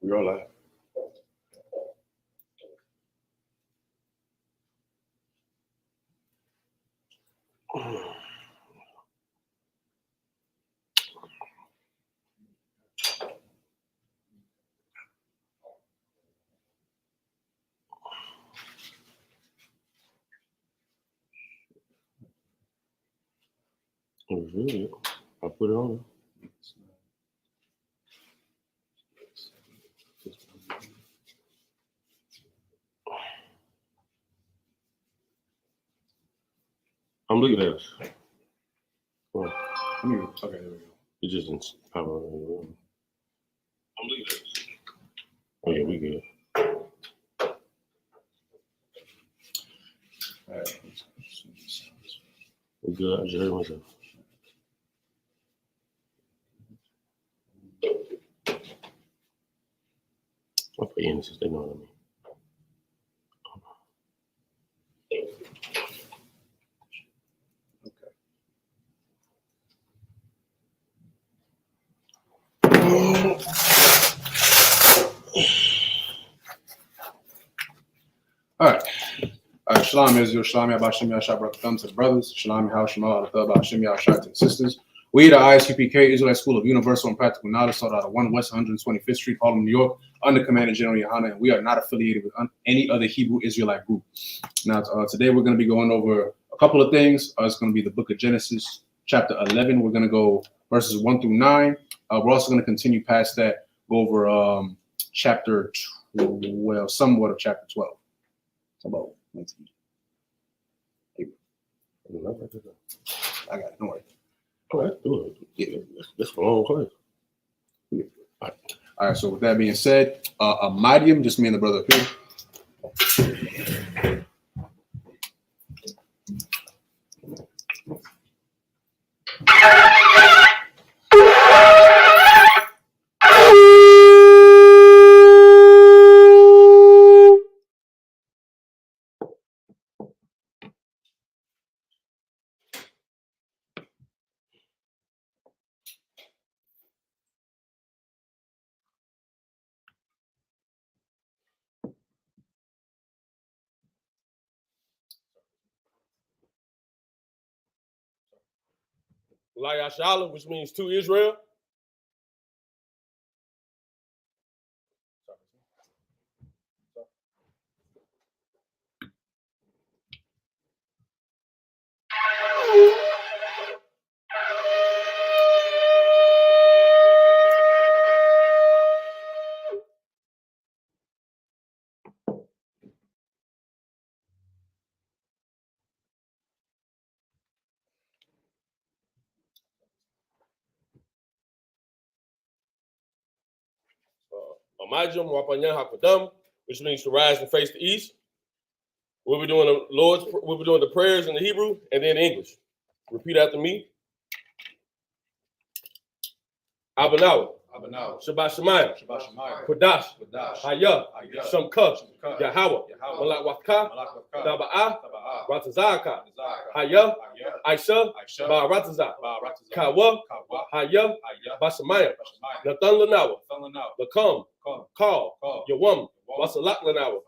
We all live. I put it on. I'm looking at us. Okay, there we go. It just didn't pop up in the room. I'm looking at us. Oh yeah, we good. All right. We good. I just heard myself. I'll put ENESIS, they know what I mean. All right. Shalom Israel, Shalom Yabashim Yashab Rakam to the brothers, Shalom Yahal Shemal Bashim Yashab to the sisters. We, the ISUPK Israelite School of Universal and Practical Knowledge, sought out of 1 West 125th Street, Harlem, New York, under Commander General Yohana, and we are not affiliated with any other Hebrew Israelite group. Now, today we're going to be going over a couple of things. It's going to be the book of Genesis, chapter 11. We're going to go verses 1 through 9. We're also going to continue past that, go over chapter 12, somewhat of chapter 12. About I got it. Don't worry. All right, do it. Yeah, that's a long class. Yeah. All right. So with that being said, a medium, just me and the brother up here. Layashala, which means to Israel. Amajim Wapanyan Hakadam, which means to rise and face the east. We'll be doing the prayers in the Hebrew and then English. Repeat after me. Abanawa. Shabbat Shemayim. Kodash. Hayah. Shamka. Yahweh. Malak Waka. Daba'ah. Ratazaka. Hayah. Aisha. Ba'aratazah. Kawa. Hayah. Bashamayim. Nathan Lanawa. Lakam. Call. Yawam. Wasalak Lanawa.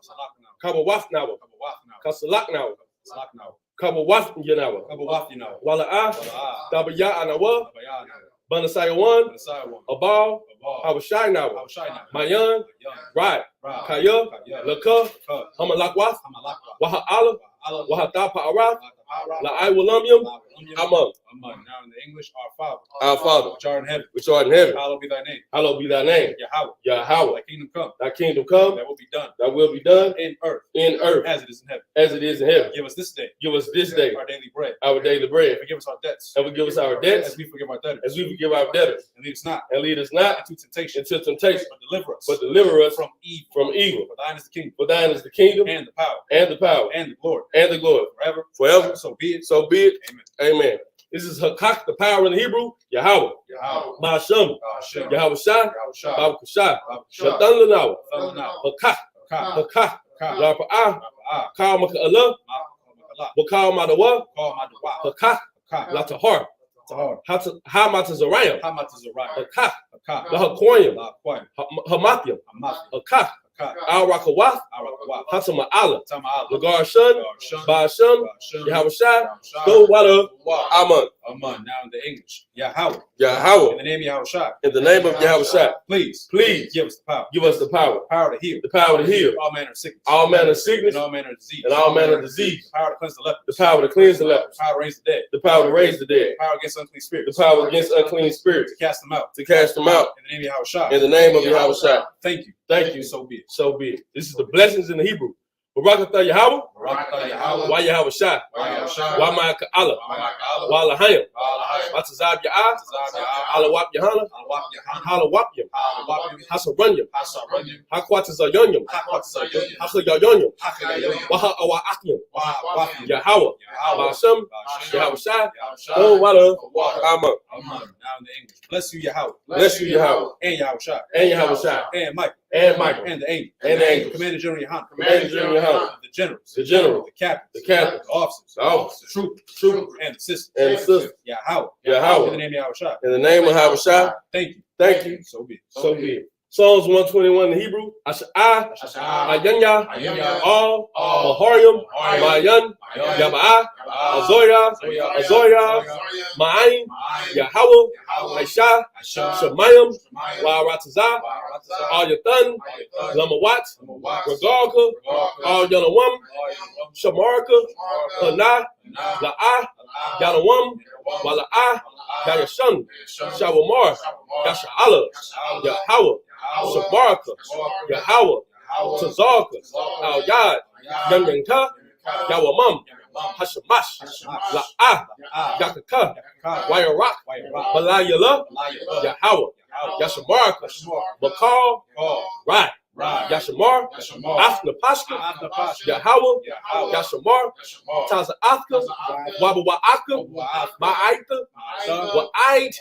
Kabawaf Nawa. Kasalak Nawa. Kabawaf Yanawa. Wala'ah. Dabaya Anawa. Banasaya 1, Abal, Habashai Nawa, Mayan, Right, Kaya, Laka, Hamalakwath, Waha'ala, Wahatapa Araf, La'ai Wilamium, Amam. Now in the English, our Our Father, which art in heaven, hallowed be thy name. Hallowed be thy name. Yahweh. Thy kingdom come. That will be done. In earth. As it is in heaven. Give us this day. Our daily bread. And forgive us our debts. As we forgive our debtors. our debtors. And lead us not into temptation. But deliver us from evil. For thine is the kingdom. And the power. And the glory. Forever. So be it. Amen. This is Hakak, the power in the Hebrew. Yahweh. Ba'asham. Yahweh Shai. Baba Kushai. Shatan Lanawa. Hakak. Larpa'ah. Kal Maka'allah. Wakal Madawa. Hakak. Latahar. Hamatazariah, Hakak, Lahakoyim, Hamathim, Hakak, Al Rakawath, Hatama'ala, Lagar Shun, Ba'asham, Yahushua, Go Wada, Aman. Now in the English. Yahweh. Yahweh. In the name of Yahushua. In the name of Yahushua. Please Give us the power. Give us the power. The power to heal. The power to heal. All manner of sickness. All manner of sickness. And all manner of disease. And all manner of disease. The power to cleanse the lepers. The power to cleanse the lepers. The power to raise the dead. The power to raise the dead. The power against unclean spirits. The power against unclean spirits. To cast them out. To cast them out. In the name of Yahushua. In the name of Yahushua. Thank you. Thank you. So be it. So be it. This is the blessings in the Hebrew. Barakatah Yahweh. Why Yahweh Shai. Why Ma'aka Allah. Why Lahayim. Matazab Ya'ah. Alawap Yahana. Halawap Yam. Hasaranyam. Hakwatazayonyam. Hakayonyam. Waha Awa'akyam. Yahweh. Ba'asham. Yahweh Shai. Oh, Wada. Amen. Now in the English. Bless you, Yahweh. Bless you, Yahweh. And Yahushua. And Yahweh Shai. And Michael. And Michael. And the angel. And the angels. Commander General Yohanan. Commander General Yohanan. The generals. The general. The captains. The captains. The officers. The officers. The troopers. And the sisters. And the sisters. Yahweh. Yahweh. In the name of Yahushua. In the name of Yahushua. Thank you. Thank you. So be it. So be it. Psalms 121 in Hebrew. Asha'ah. Ayanya. All. Mahariam. Mayan. Yaba'ah. Azoya. Ma'ayin. Yahweh. Aisha. Shemayim. Wa'aratazah. All Yathan. Lamawat. Regarka. All Yanawam. Shamarka. Hana. La'ah. Yanawam. Wala'ah. Yayashan. Shawamar. Yasha'ala. Yahweh. Shabarka. Yahweh. Tazarka. Al Yad. Yanyanka. Yawamam. Hashamash. La'ah. Yakaka. Wayarak. Balayala. Yahweh. Yashamarka. Bakal. Right. Yashamar. Afna Pashka. Yahweh. Yashamar. Taza Afka. Wabawa'aka. Ma'aita. Wa'ait.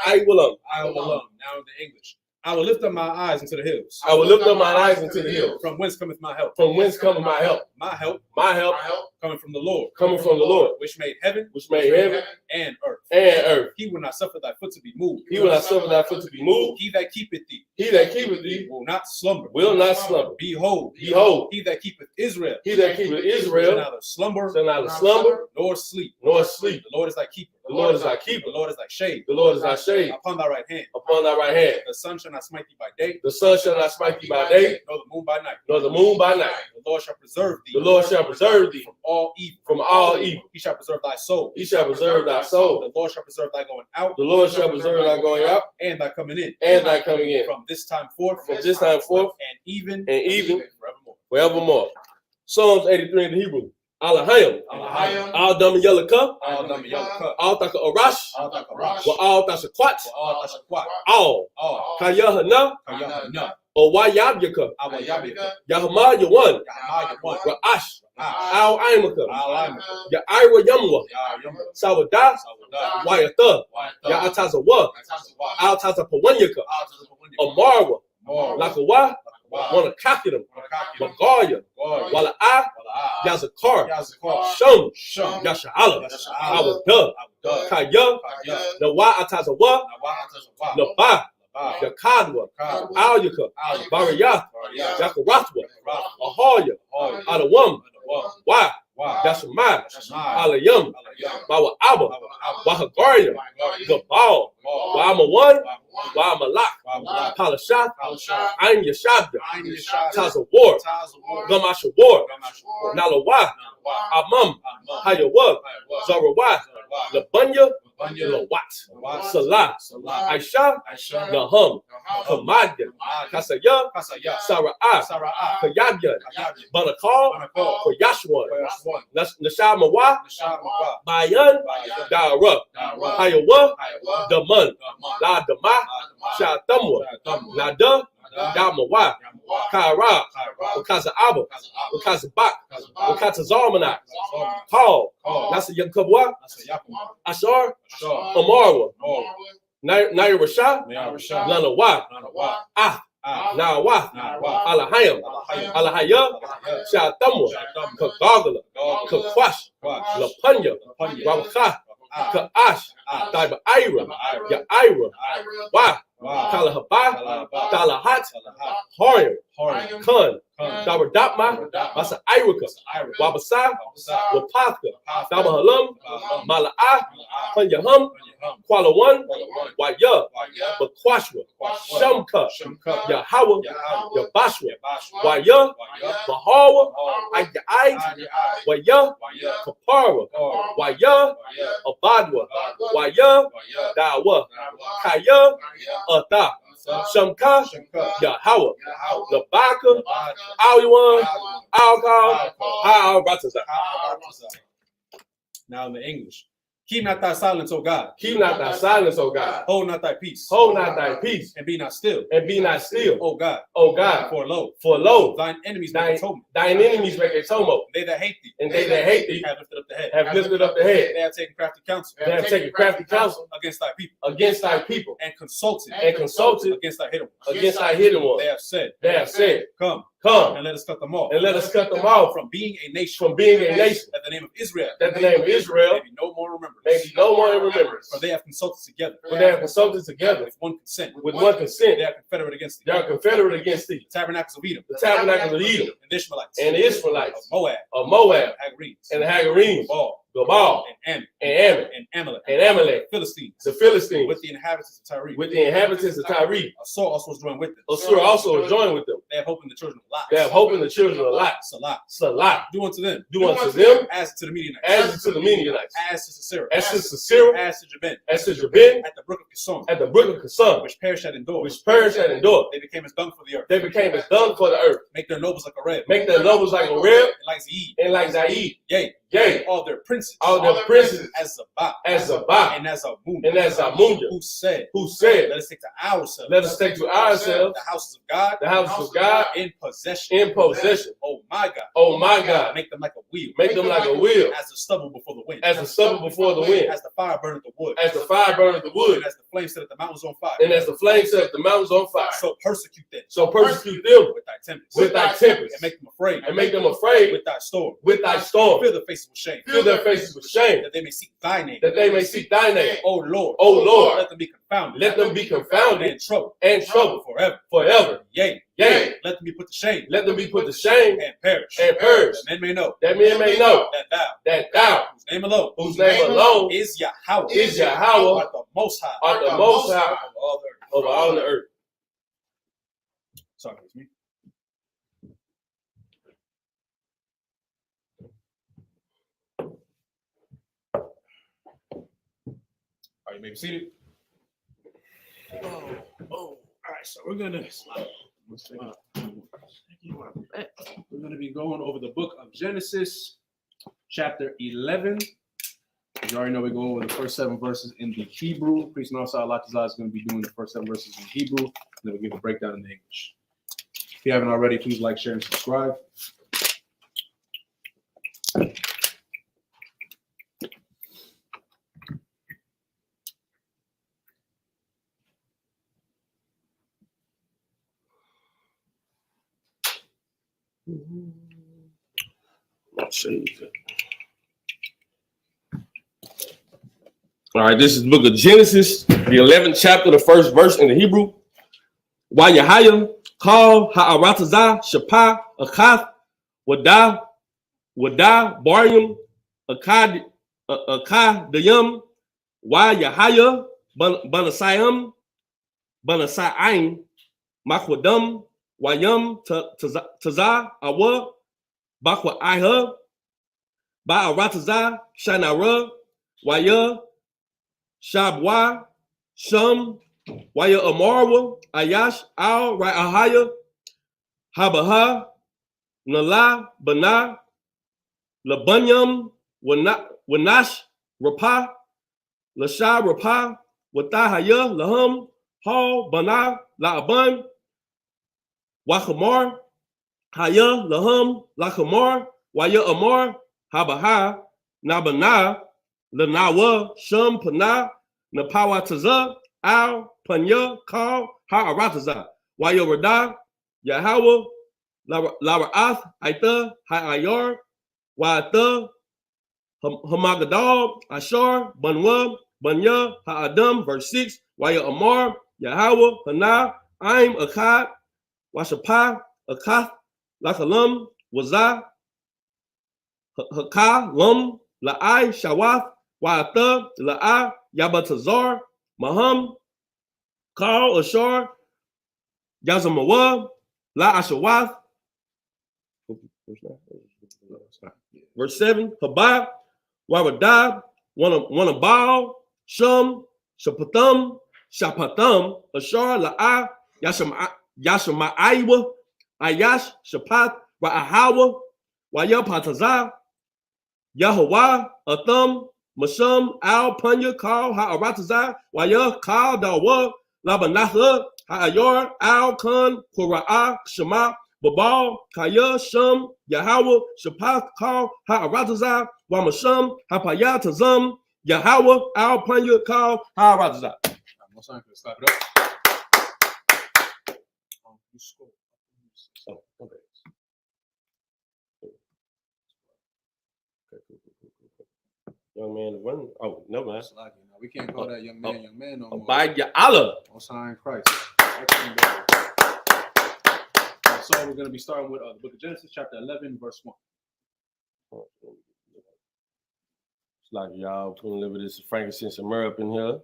Aiwalam. Now in the English. I will lift up my eyes into the hills. I will lift up my eyes into the hills. From whence cometh my help? From whence cometh my help? My help. My help. Coming from the Lord. Coming from the Lord. Which made heaven. Which made heaven. And earth. And earth. He will not suffer thy foot to be moved. He will not suffer thy foot to be moved. He that keepeth thee. He that keepeth thee. Will not slumber. Will not slumber. Behold. Behold. He that keepeth Israel. He that keepeth Israel. Shall neither slumber. Shall neither slumber. Nor sleep. Nor sleep. The Lord is thy keeper. The Lord is thy keeper. The Lord is thy shade. The Lord is thy shade. Upon thy right hand. Upon thy right hand. The sun shall not smite thee by day. The sun shall not smite thee by day. Nor the moon by night. Nor the moon by night. The Lord shall preserve thee. The Lord shall preserve thee from all evil. From all evil. He shall preserve thy soul. He shall preserve thy soul. The Lord shall preserve thy going out. The Lord shall preserve thy going out. And thy coming in. And thy coming in. From this time forth. From this time forth. And even. Forevermore. Forevermore. Psalms 83 in the Hebrew. Alahayim. Al Dama Yalaka. Al Taka Arash. Wa Al Tashakwat. All. Kayahana. Or Wayabyaka. Yahama Yawan. Ra'ash. Al Aimaka. Ya Ira Yamwa. Sawada. Wayata. Ya Atazawa. Al Tazapawanyaka. Amarwa. Lakawa. Wanna copy them. Magalia. Wala I. Yazakar. Shum. Yasha'ala. I was done. Kaya. Nawa Atazawa. Naba. Yakadwa. Alyaka. Bariyah. Yakarathwa. Ahaya. Adawam. Why? Yashamai. Alayam. Bawa Abba. Wahagaria. Gabal. Wa'ama one. Wa'ama lak. Palashat. Ain Yashabda. Taza War. Gamasha War. Nalawa. Amam. Hayawa. Zarawat. Labunya. Lawat. Salah. Aisha. Nahum. Kamadya. Kasaya. Sara'ah. Kayabyan. Banakal. Koyashwan. Nashamawa. Bayan. Dara. Hayawa. Daman. La Dama. Shatamwa. Nada. Damawa. Kaira. Wakaza Abba. Wakaza Bak. Wakaza Zarmana. Paul. Nasa Yakabwa. Ashar. Amarwa. Naira Shah. Lanawa. Ah. Nawa. Alahayam. Alahaya. Shatamwa. Kagagala. Kakwash. Lapunya. Rabaka. Ka'ash, Daiba Ira, Ya'ira, Wah, Kalahaba, Kalahat, Horium, Kun, Daba Dapma, Masa Irika, Wabasa, Wapaka, Daba Halam, Mala'ah, Punyahum, Kuala One, Waya, Bakwashwa, Shamka, Yahawa, Yabashwa, Waya, Bahawa, Ayai, Waya, Kapara, Waya, Abadwa, Waya, Dawa, Kaya, Ata, Shamka, Yahawa, Labaka, Awiwan, Alcohol, How Ratazah. Now in the English. Keep not thy silence, O God. Keep not thy silence, O God. Hold not thy peace. Hold not thy peace. And be not still. And be not still. O God. O God. For lo, thine enemies make a tumult. Thine enemies make a tumult. They that hate thee. And they that hate thee have lifted up the head. have lifted up the head. They have taken crafty counsel. They have taken crafty counsel against thy people. Against thy people. And consulted. Against thy hidden ones. Against thy hidden ones. They have said. Come. And let us cut them off. And let us cut them off. From being a nation. That the name of Israel. That the name of Israel. May be no more remembrance. For they have consulted together. With one consent. They are confederate against thee. The tabernacles of Edom. And the Ishmaelites. Of Moab. And the Hagarenes. Gabal. And Amalek. The Philistines. With the inhabitants of Tyre. Assur also was joined with them. Assur also was joined with them. They have hope in the children of Lot. Salah. Do unto them. As to the Midianites. As to Sisera. As to Sisera. As to Jabin. At the brook of Kison. Which perished at Endor. They became as dung for the earth. Make their nobles like a reb. And like Zaid. Yea, all their princes. As Zabah. And as Amunah. Who said, let us take to ourselves. The houses of God. In possession. Oh my God. Make them like a wheel. As the stubble before the wind. As the fire burneth the wood. And as the flame set the mountains on fire. So persecute them. With thy tempest. And make them afraid. With thy storm. Fill their faces with shame. That they may seek thy name. Oh Lord. Let them be confounded. And trouble. Forever. Yea. Let them be put to shame. And perish. That men may know. That thou. Whose name alone. Is Yahweh. Art the most high. Over all the earth. Sorry, it's me. All right, you may be seated. All right, so we're gonna be going over the book of Genesis, chapter 11. You already know we go over the first 7 verses in the Hebrew. Priest and Officer Latizah is going to be doing the first 7 verses in Hebrew. Then we'll give a breakdown in English. If you haven't already, please like, share, and subscribe. All right, this is the book of Genesis, the 11th chapter, the first verse in the Hebrew. Wayahaya, Kal, Ha'aratazah, Shapah, Akath, Wadah, Baryam, Akadayam, Wayahaya, Banasayam, Makwadam, Wayam, Tazah, Awa, Bakwa Iha, Ba'aratazah, Shanara, Waya, Shabwa, Shum, Waya Amarwa, Ayash, Al, Ra'ahaya, Habaha, Nala, Bana, Labanyam, Wanash, Rapah, Lasha, Rapah, Watahaya, Laham, Hal, Bana, La'aban, Wakamar, Haya, Laham, Lakamar, Waya Amar, Habaha, Nabana, Lanawa, Shum, Pana, Napawataza, Al, Panya, Kal, Ha'aratazah, Waya Radah, Yahweh, Lara'ath, Aitha, Ha'ayar, Wa'atha, Hamagadal, Ashar, Banwa, Banya, Ha'adam, verse 6, Waya Amar, Yahweh, Hana, Aim, Akkad, Washapah, Akath, Lakalam, Wazah, Hakah, Lum, La'ai, Shawath, Wa'atha, La'ah, Yabatazar, Maham, Kal, Ashar, Yazamawa, La Ashawath, verse 7, Habah, Waradab, Wanabal, Shum, Shapatham, Ashar, La'ah, Yashama'aiwa, Ayash, Shapath, Ra'ahawa, Wayapatazah, Yahweh, Atham, Masham, Al, Punya, Kal, Ha'aratazah, Wayah, Kal, Dawa, Labanatha, Ha'ayor, Al, Khan, Qura'ah, Shema, Babal, Kaya, Shum, Yahweh, Shapath, Kal, Ha'aratazah, Wamasham, Hapayah, Tazam, Yahweh, Al, Punya, Kal, Ha'aratazah. No sign for stop it up. You score. Oh, okay. Young man, run. Oh, no, man. We can't call that young man no more. By your Allah. No sign Christ. So we're going to be starting with the book of Genesis, chapter 11, verse 1. It's like y'all putting a little bit of this frankincense and myrrh up in here.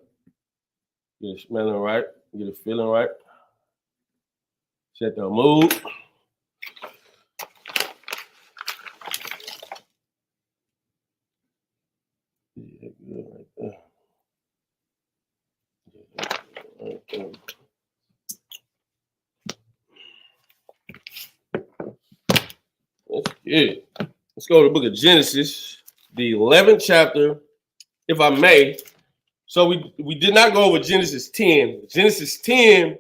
Get it smelling right. Get it feeling right. Set the mood. Yeah, good right there. Right there. That's good. Let's go to the book of Genesis, the 11th chapter, if I may. So we did not go over Genesis 10. Genesis 10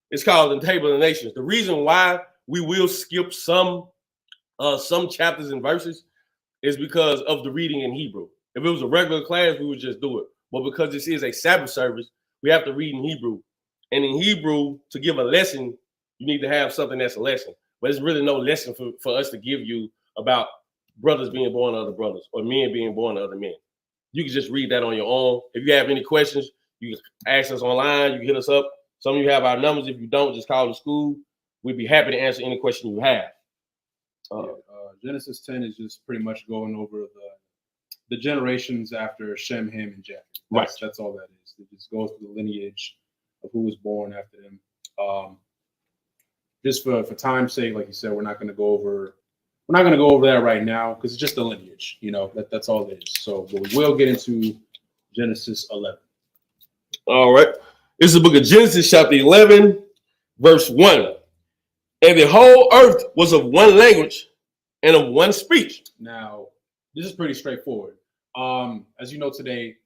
is called the Table of the Nations. The reason why we will skip some chapters and verses is because of the reading in Hebrew. If it was a regular class, we would just do it. But because this is a Sabbath service, we have to read in Hebrew. And in Hebrew, to give a lesson, you need to have something that's a lesson. But there's really no lesson for us to give you about brothers being born to other brothers or men being born to other men. You can just read that on your own. If you have any questions, you can ask us online. You can hit us up. Some of you have our numbers. If you don't, just call the school. We'd be happy to answer any question you have. Genesis 10 is just pretty much going over the generations after Shem, Ham, and Japheth. That's all that is. It just goes through the lineage of who was born after them. Just for time's sake, like you said, we're not going to go over that right now because it's just the lineage. You know, that's all it is. So, but we will get into Genesis 11. All right. This is the book of Genesis, chapter 11, verse 1. And the whole earth was of one language and of one speech. Now, this is pretty straightforward. As you know, today,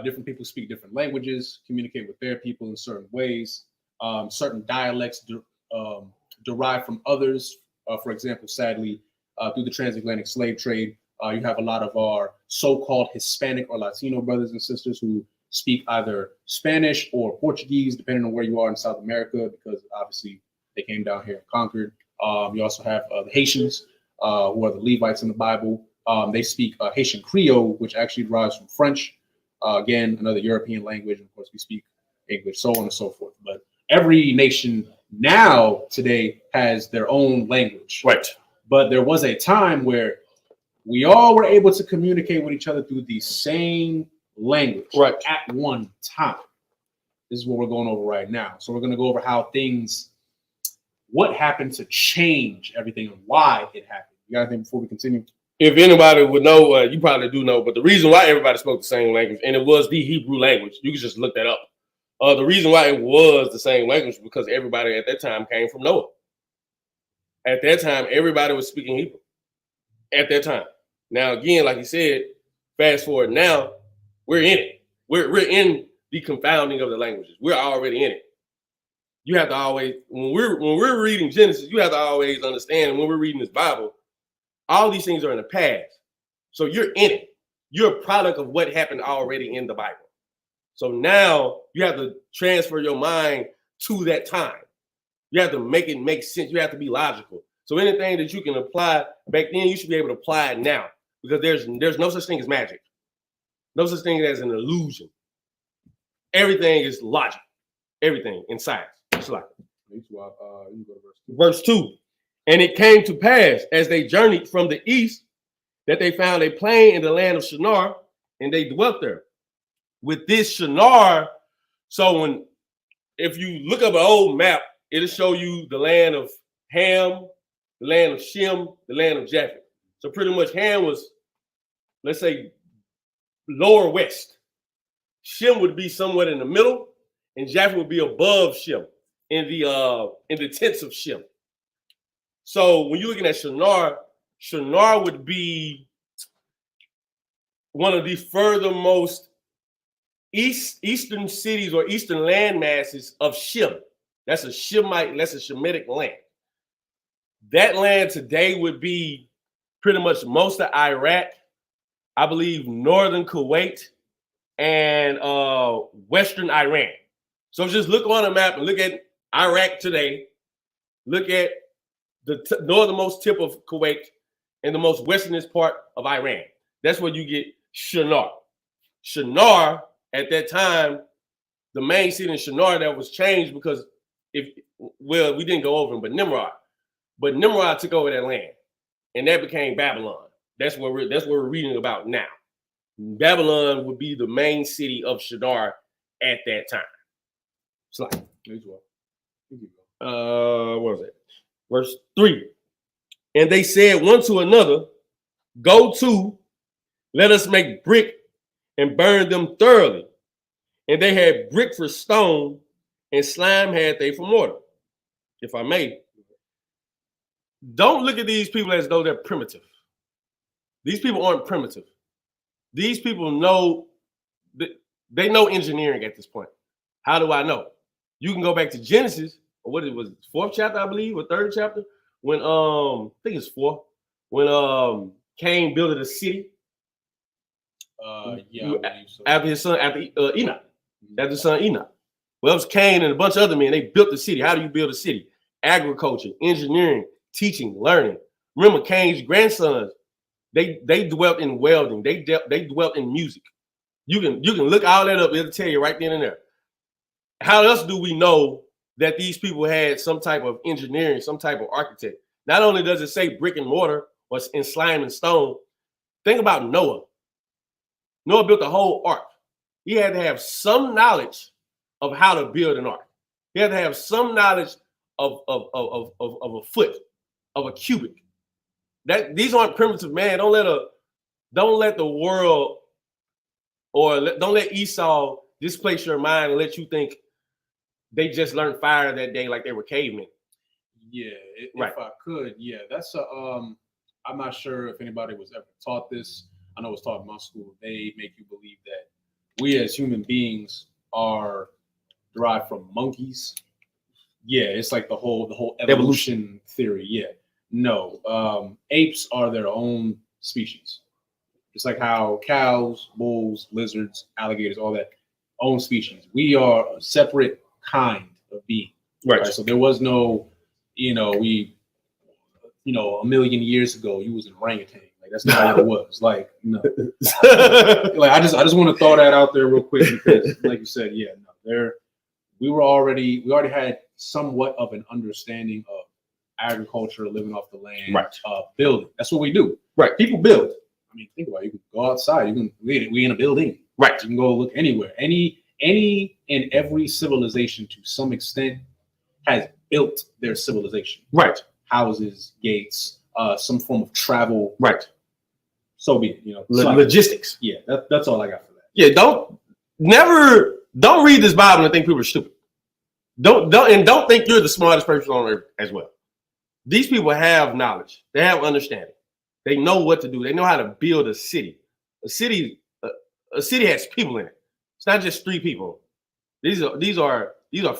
different people speak different languages, communicate with their people in certain ways. Certain dialects derive from others. For example, sadly, through the transatlantic slave trade, you have a lot of our so-called Hispanic or Latino brothers and sisters who speak either Spanish or Portuguese, depending on where you are in South America, because obviously they came down here and conquered. You also have the Haitians, who are the Levites in the Bible. They speak Haitian Creole, which actually derives from French. Again, another European language. And of course, we speak English, so on and so forth. But every nation now today has their own language. Right. But there was a time where we all were able to communicate with each other through the same language at one time. This is what we're going over right now. So we're going to go over what happened to change everything and why it happened. You got anything before we continue? If anybody would know, you probably do know, but the reason why everybody spoke the same language, and it was the Hebrew language, you can just look that up. The reason why it was the same language was because everybody at that time came from Noah. At that time, everybody was speaking Hebrew. At that time. Now, again, like you said, fast forward now, we're in it. We're in the confounding of the languages. We're already in it. You have to always, when we're reading Genesis, you have to always understand, when we're reading this Bible, all these things are in the past. So you're in it. You're a product of what happened already in the Bible. So now you have to transfer your mind to that time. You have to make it make sense. You have to be logical. So anything that you can apply back then, you should be able to apply it now. because there's no such thing as magic, no such thing as an illusion. Everything is logic, everything in science. It's like verse 2. And it came to pass as they journeyed from the east that they found a plain in the land of Shinar, and they dwelt there. With this Shinar, so if you look up an old map, it'll show you the land of Ham, the land of Shem, the land of Japheth. So pretty much Ham was, let's say, lower west. Shem would be somewhere in the middle, and Japheth would be above Shem in the tents of Shem. So when you're looking at Shinar, Shinar would be one of the furthermost eastern cities or eastern land masses of Shem. That's a Shemite, that's a Shemitic land. That land today would be pretty much most of Iraq, I believe northern Kuwait, and western Iran. So just look on a map and look at Iraq today. Look at the northernmost tip of Kuwait and the most westernest part of Iran. That's where you get Shinar. Shinar, at that time, the main city in Shinar that was changed because we didn't go over him, but Nimrod took over that land, and that became Babylon. That's what we're reading about now. Babylon would be the main city of Shinar at that time. It's like, what was it? Verse 3. And they said one to another, go to, let us make brick and burn them thoroughly. And they had brick for stone, and slime had they for mortar. If I may, don't look at these people as though they're primitive. These people aren't primitive. These people know, they know engineering at this point. How do I know? You can go back to Genesis, or what it was, 4th chapter, I believe, or 3rd chapter, when I think it's 4th, when Cain built a city. Yeah, I believe so. After his son, Enoch, after his son Enoch. Well, it was Cain and a bunch of other men. They built the city. How do you build a city? Agriculture, engineering, teaching, learning. Remember, Cain's grandsons, they dwelt in welding. They dwelt in music. You can look all that up. It'll tell you right then and there. How else do we know that these people had some type of engineering, some type of architect? Not only does it say brick and mortar or in slime and stone, think about Noah. Noah built the whole ark. He had to have some knowledge of how to build an ark. He had to have some knowledge of a foot, of a cubit. These aren't primitive, man. Don't let the world don't let Esau displace your mind and let you think they just learned fire that day like they were cavemen. Yeah, if I could, yeah, that's I'm not sure if anybody was ever taught this. I know it was taught in my school. They make you believe that we as human beings are derived from monkeys. Yeah, it's like the whole evolution theory. Yeah, no, apes are their own species. It's like how cows, bulls, lizards, alligators, all that, own species. We are a separate kind of being. Right. So there was no, a million years ago, you was an orangutan. Like that's not how it was. Like, no. Like I just want to throw that out there real quick because, like you said, yeah, no, we already had somewhat of an understanding of agriculture, living off the land, right? Building. That's what we do. Right. People build. I mean, think about it. You can go outside. We in a building. Right. You can go look anywhere. Any and every civilization to some extent has built their civilization. Right. Houses, gates, some form of travel. Right. So be it. Logistics. Yeah. That's all I got for that. Yeah. Don't read this Bible and think people are stupid. Don't think you're the smartest person on earth as well. These people have knowledge. They have understanding. They know what to do. They know how to build a city. A city has people in it. It's not just 3 people. These are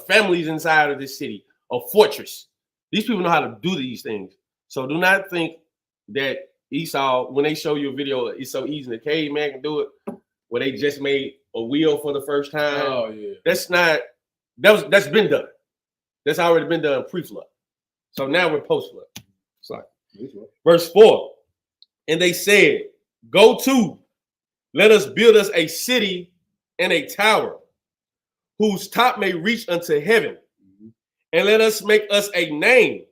families inside of this city, a fortress. These people know how to do these things. So do not think that Esau, when they show you a video, it's so easy. The caveman can do it, where they just made a wheel for the first time. Oh yeah. That's been done. That's already been done pre-flood. So now we're post-flood. Sorry. Verse 4. And they said, Go to, let us build us a city and a tower, whose top may reach unto heaven, and let us make us a name,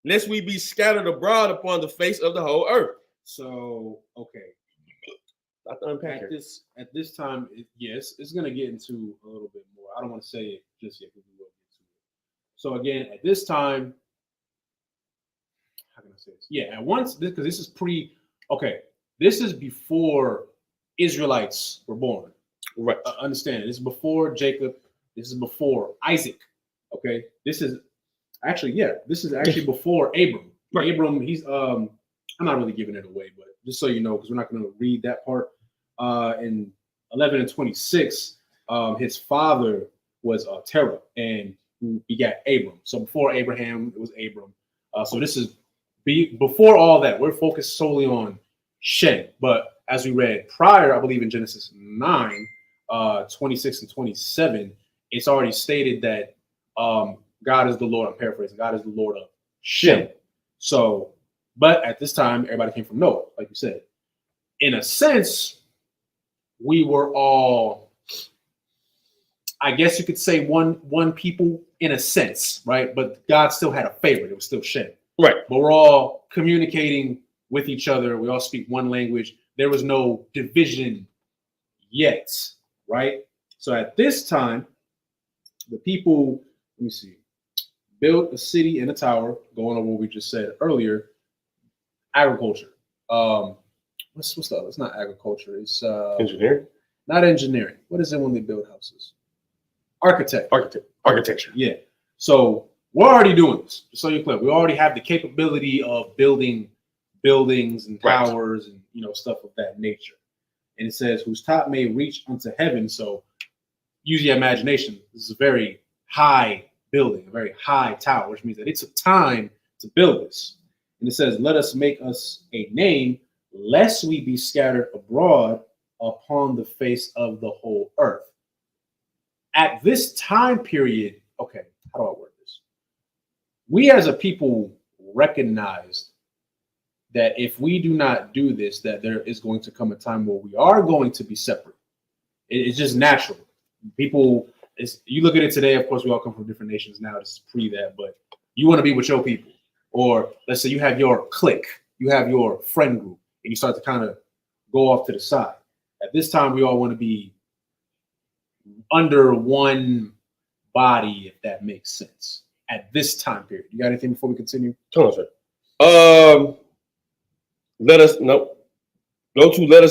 lest we be scattered abroad upon the face of the whole earth. So, okay. I have to unpack At this time, yes, it's going to get into a little bit more. I don't want to say it just yet because we will get to it. So again, at this time, how can I say this? Yeah, at once, because this is this is before Israelites were born. Right. Understand, this is before Jacob. This is before Isaac. Okay, this is actually before Abram. Right. Abram, he's I'm not really giving it away, but just so you know, because we're not going to read that part. In 11 and 26, his father was Terah, and who begat Abram. So before Abraham, it was Abram. So this is before all that. We're focused solely on Shem. But as we read prior, I believe in Genesis 9, 26 and 27, it's already stated that God is the Lord. I'm paraphrasing. God is the Lord of Shem. So, but at this time, everybody came from Noah, like you said. In a sense, we were all, I guess you could say, one people in a sense, right? But God still had a favorite. It was still Shem. Right. But we're all communicating with each other. We all speak one language. There was no division yet, right? So at this time, the people, let me see, built a city and a tower, going on what we just said earlier, agriculture. What's the other? It's not agriculture. It's engineering. Not engineering. What is it when they build houses? Architecture. Yeah. So we're already doing this. Just so you're clear, we already have the capability of building buildings and towers and stuff of that nature. And it says, whose top may reach unto heaven. So use your imagination. This is a very high building, a very high tower, which means that it took time to build this. And it says, let us make us a name, lest we be scattered abroad upon the face of the whole earth. At this time period, okay, how do I word this? We as a people recognized that if we do not do this, that there is going to come a time where we are going to be separate. It's just natural. People, you look at it today, of course, we all come from different nations now. This is pre that, but you want to be with your people. Or let's say you have your clique, you have your friend group, and you start to kind of go off to the side. At this time, we all want to be under one body, if that makes sense. At this time period. You got anything before we continue? Come on, sir. Let us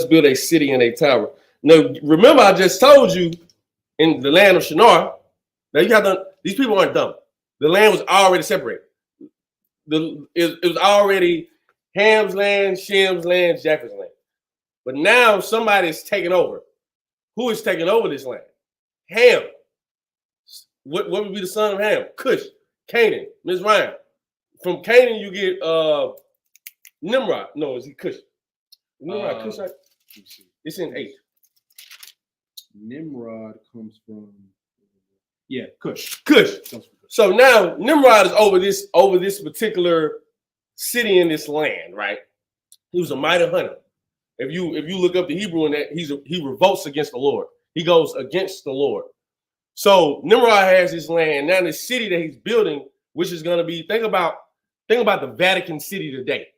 build a city and a tower. Now, remember, I just told you in the land of Shinar, these people aren't dumb. The land was already separated. It was already Ham's land, Shem's land, Japheth's land. But now somebody is taking over. Who is taking over this land? Ham. What would be the son of Ham? Cush, Canaan, Mizraim. From Canaan, you get Nimrod. No, is he Cush? Nimrod, Cush. It's in 8. Nimrod comes from Cush. So now Nimrod is over this particular city in this land, right? He was a mighty hunter. If you look up the Hebrew in that, he revolts against the Lord. He goes against the Lord. So Nimrod has this land. Now the city that he's building, which is going to be, think about the Vatican City today.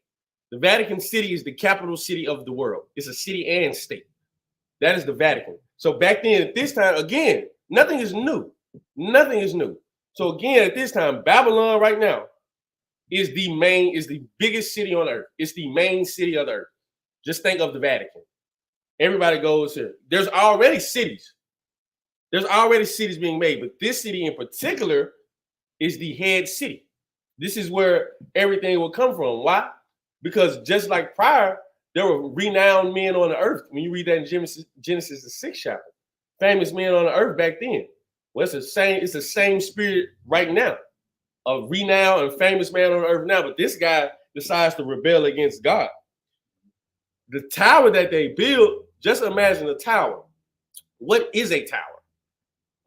The Vatican City is the capital city of the world. It's a city and state. That is the Vatican. So back then, at this time, again, nothing is new. Nothing is new. So again, at this time, Babylon right now is the biggest city on earth. It's the main city of the earth. Just think of the Vatican. Everybody goes here. There's already cities. There's already cities being made, but this city in particular is the head city. This is where everything will come from. Why? Because just like prior, there were renowned men on the earth. When you read that in Genesis the 6th chapter, famous men on the earth back then. Well, it's the same spirit right now. A renowned and famous man on the earth now, but this guy decides to rebel against God. The tower that they built, just imagine a tower. What is a tower?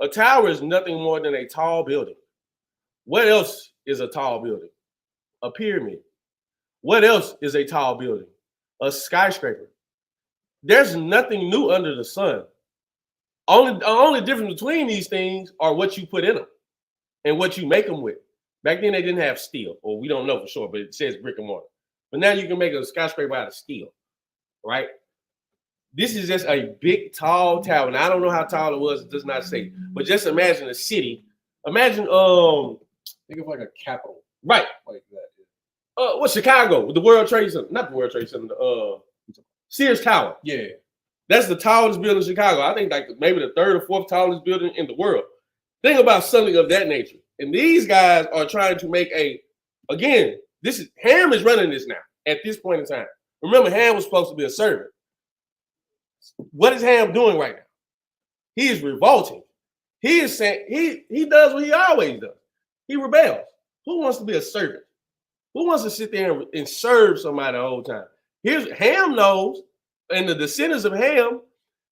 A tower is nothing more than a tall building. What else is a tall building? A pyramid. What else is a tall building? A skyscraper. There's nothing new under the sun. Only difference between these things are what you put in them and what you make them with. Back then they didn't have steel, or we don't know for sure, but it says brick and mortar. But now you can make a skyscraper out of steel, right? This is just a big, tall tower. And I don't know how tall it was, it does not say. But just imagine a city. Imagine think of like a capital. Right. Like that. What Chicago, the World Trade Center, not the World Trade Center, Sears Tower. Yeah. That's the tallest building in Chicago. I think like maybe the third or fourth tallest building in the world. Think about something of that nature. And these guys are trying to make Ham is running this now at this point in time. Remember, Ham was supposed to be a servant. What is Ham doing right now? He is revolting. He is saying he does what he always does. He rebels. Who wants to be a servant? Who wants to sit there and serve somebody the whole time? Ham knows, and the descendants of Ham,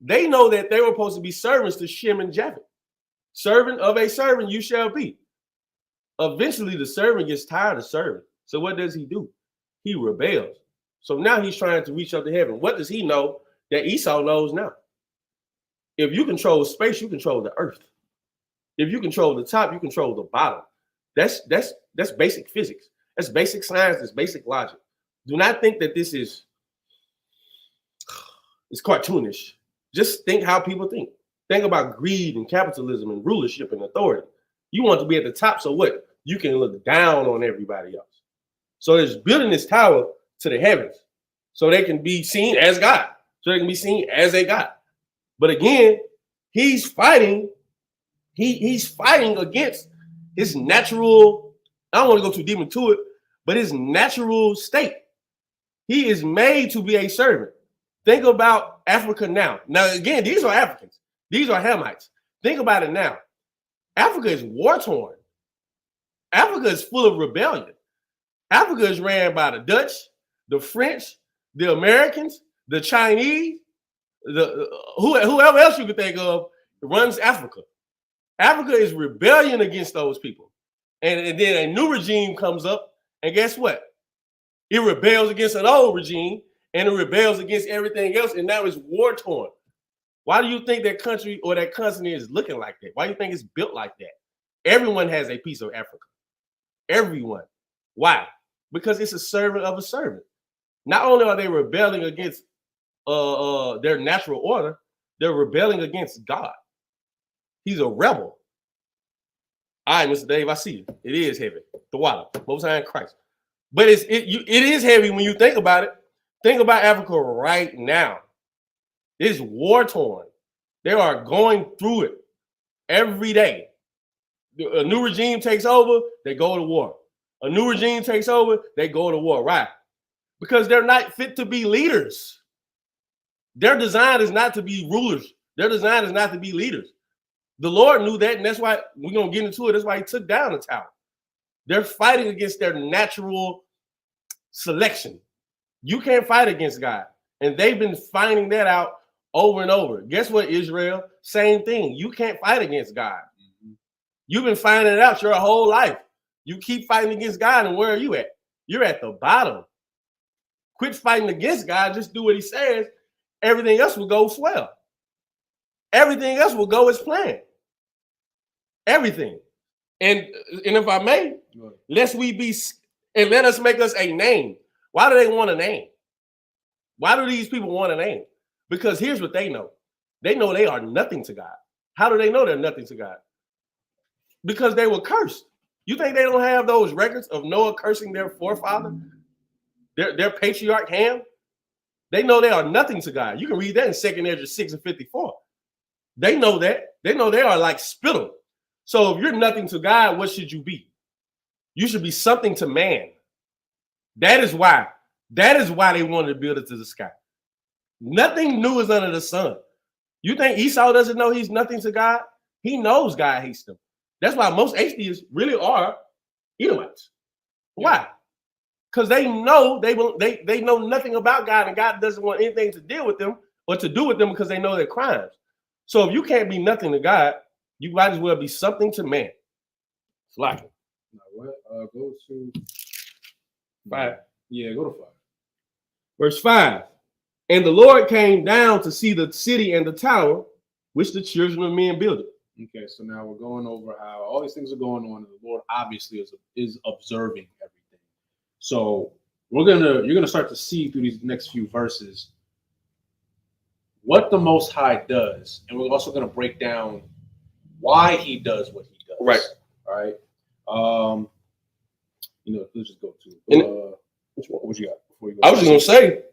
they know that they were supposed to be servants to Shem and Japheth. Servant of a servant you shall be. Eventually, the servant gets tired of serving. So what does he do? He rebels. So now he's trying to reach up to heaven. What does he know that Esau knows now? If you control space, you control the earth. If you control the top, you control the bottom. That's basic physics. That's basic science. That's basic logic. Do not think that this is cartoonish. Just think how people think. Think about greed and capitalism and rulership and authority. You want to be at the top, so what? You can look down on everybody else. So it's building this tower to the heavens so they can be seen as God, so they can be seen as a God. But again, he's fighting. He's fighting against his natural, I don't want to go too deep into it, but his natural state. He is made to be a servant. Think about Africa now. Now, again, these are Africans. These are Hamites. Think about it now. Africa is war-torn. Africa is full of rebellion. Africa is ran by the Dutch, the French, the Americans, the Chinese, whoever else you could think of runs Africa. Africa is rebellion against those people. And then a new regime comes up, and guess what? It rebels against an old regime, and it rebels against everything else, and now it's war-torn. Why do you think that country or that continent is looking like that? Why do you think it's built like that? Everyone has a piece of Africa. Everyone. Why? Because it's a servant of a servant. Not only are they rebelling against their natural order, they're rebelling against God. He's a rebel. All right, Mr. Dave, I see you. It is heavy. The water, Most High in Christ. But it is heavy when you think about it. Think about Africa right now. It's war-torn. They are going through it every day. A new regime takes over, they go to war. A new regime takes over, they go to war. Right? Because they're not fit to be leaders. Their design is not to be rulers. Their design is not to be leaders. The Lord knew that, and that's why we're going to get into it. That's why he took down the tower. They're fighting against their natural selection. You can't fight against God. And they've been finding that out over and over. Guess what, Israel? Same thing. You can't fight against God. Mm-hmm. You've been finding it out your whole life. You keep fighting against God, and where are you at? You're at the bottom. Quit fighting against God. Just do what he says. Everything else will go swell. Everything else will go as planned. Everything. And if I may, let us make us a name. Why do they want a name? Why do these people want a name? Because here's what they know. They know they are nothing to God. How do they know they're nothing to God? Because they were cursed. You think they don't have those records of Noah cursing their forefather? Their patriarch Ham? They know they are nothing to God. You can read that in 2 Ezra 6:54. They know that. They know they are like spittle. So if you're nothing to God, what should you be? You should be something to man. That is why they wanted to build it to the sky. Nothing new is under the sun. You think Esau doesn't know he's nothing to God? He knows God hates them. That's why most atheists really are Edomites. Why? Because they know they know nothing about God, and God doesn't want anything to deal with them or to do with them because they know their crimes. So if you can't be nothing to God, you might as well be something to man. It's like it. Go to 5. Yeah, go to 5. Verse 5. And the Lord came down to see the city and the tower, which the children of men builded. Okay, so now we're going over how all these things are going on, and the Lord obviously is observing everything. So you're gonna start to see through these next few verses what the Most High does, and we're also gonna break down why He does what He does. Right. All right. Let's just go to what you got before you go. I was just gonna say,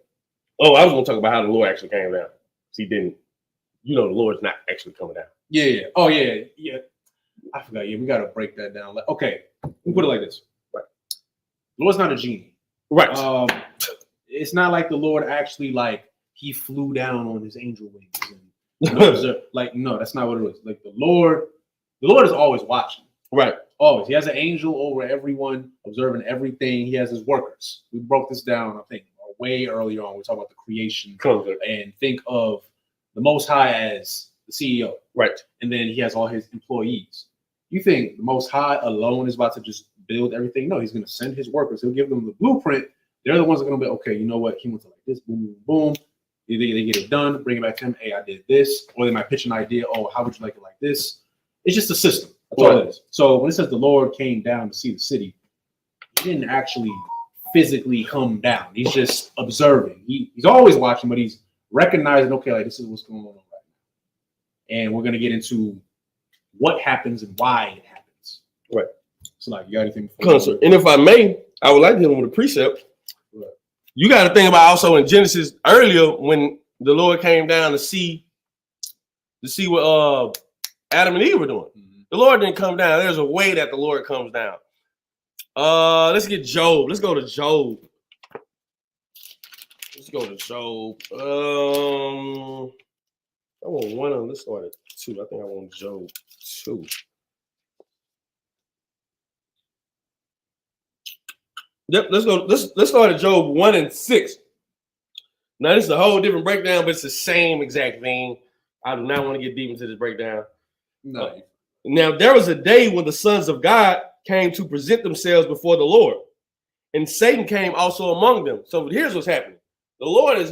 I was gonna talk about how the Lord actually came down. He didn't. The Lord's not actually coming down. Yeah. Oh, yeah. I forgot. Yeah, we got to break that down. Okay, we put it like this. Right. The Lord's not a genie. Right. It's not like the Lord actually He flew down on His angel wings. And, no, that's not what it is. Like the Lord is always watching. Right. Always. He has an angel over everyone, observing everything. He has His workers. We broke this down, I think, way earlier on. We talked about the creation and think of the Most High as the CEO. Right. And then He has all His employees. You think the Most High alone is about to just build everything? No, He's going to send His workers. He'll give them the blueprint. They're the ones that are going to be, okay, you know what? He wants it like this, boom, boom, boom. They get it done, bring it back to Him. Hey, I did this. Or they might pitch an idea. Oh, how would you like it like this? It's just a system. That's all it is. So when it says the Lord came down to see the city, He didn't actually physically come down. He's just observing. He's always watching, but He's recognizing, okay, like this is what's going on right now. And we're going to get into what happens and why it happens. Right. So you got anything? And if I may, I would like to hit him with a precept. Right. You got to think about also in Genesis earlier when the Lord came down to see what Adam and Eve were doing. Mm-hmm. The Lord didn't come down. There's a way that the Lord comes down. Let's get Job. Let's go to Job. I want one of them. Let's start at 2. I think I want Job 2. Yep, let's go. Let's start at Job 1 and 6. Now this is a whole different breakdown, but it's the same exact thing. I do not want to get deep into this breakdown. No. Now there was a day when the sons of God came to present themselves before the Lord, and Satan came also among them. So here's what's happening: the Lord is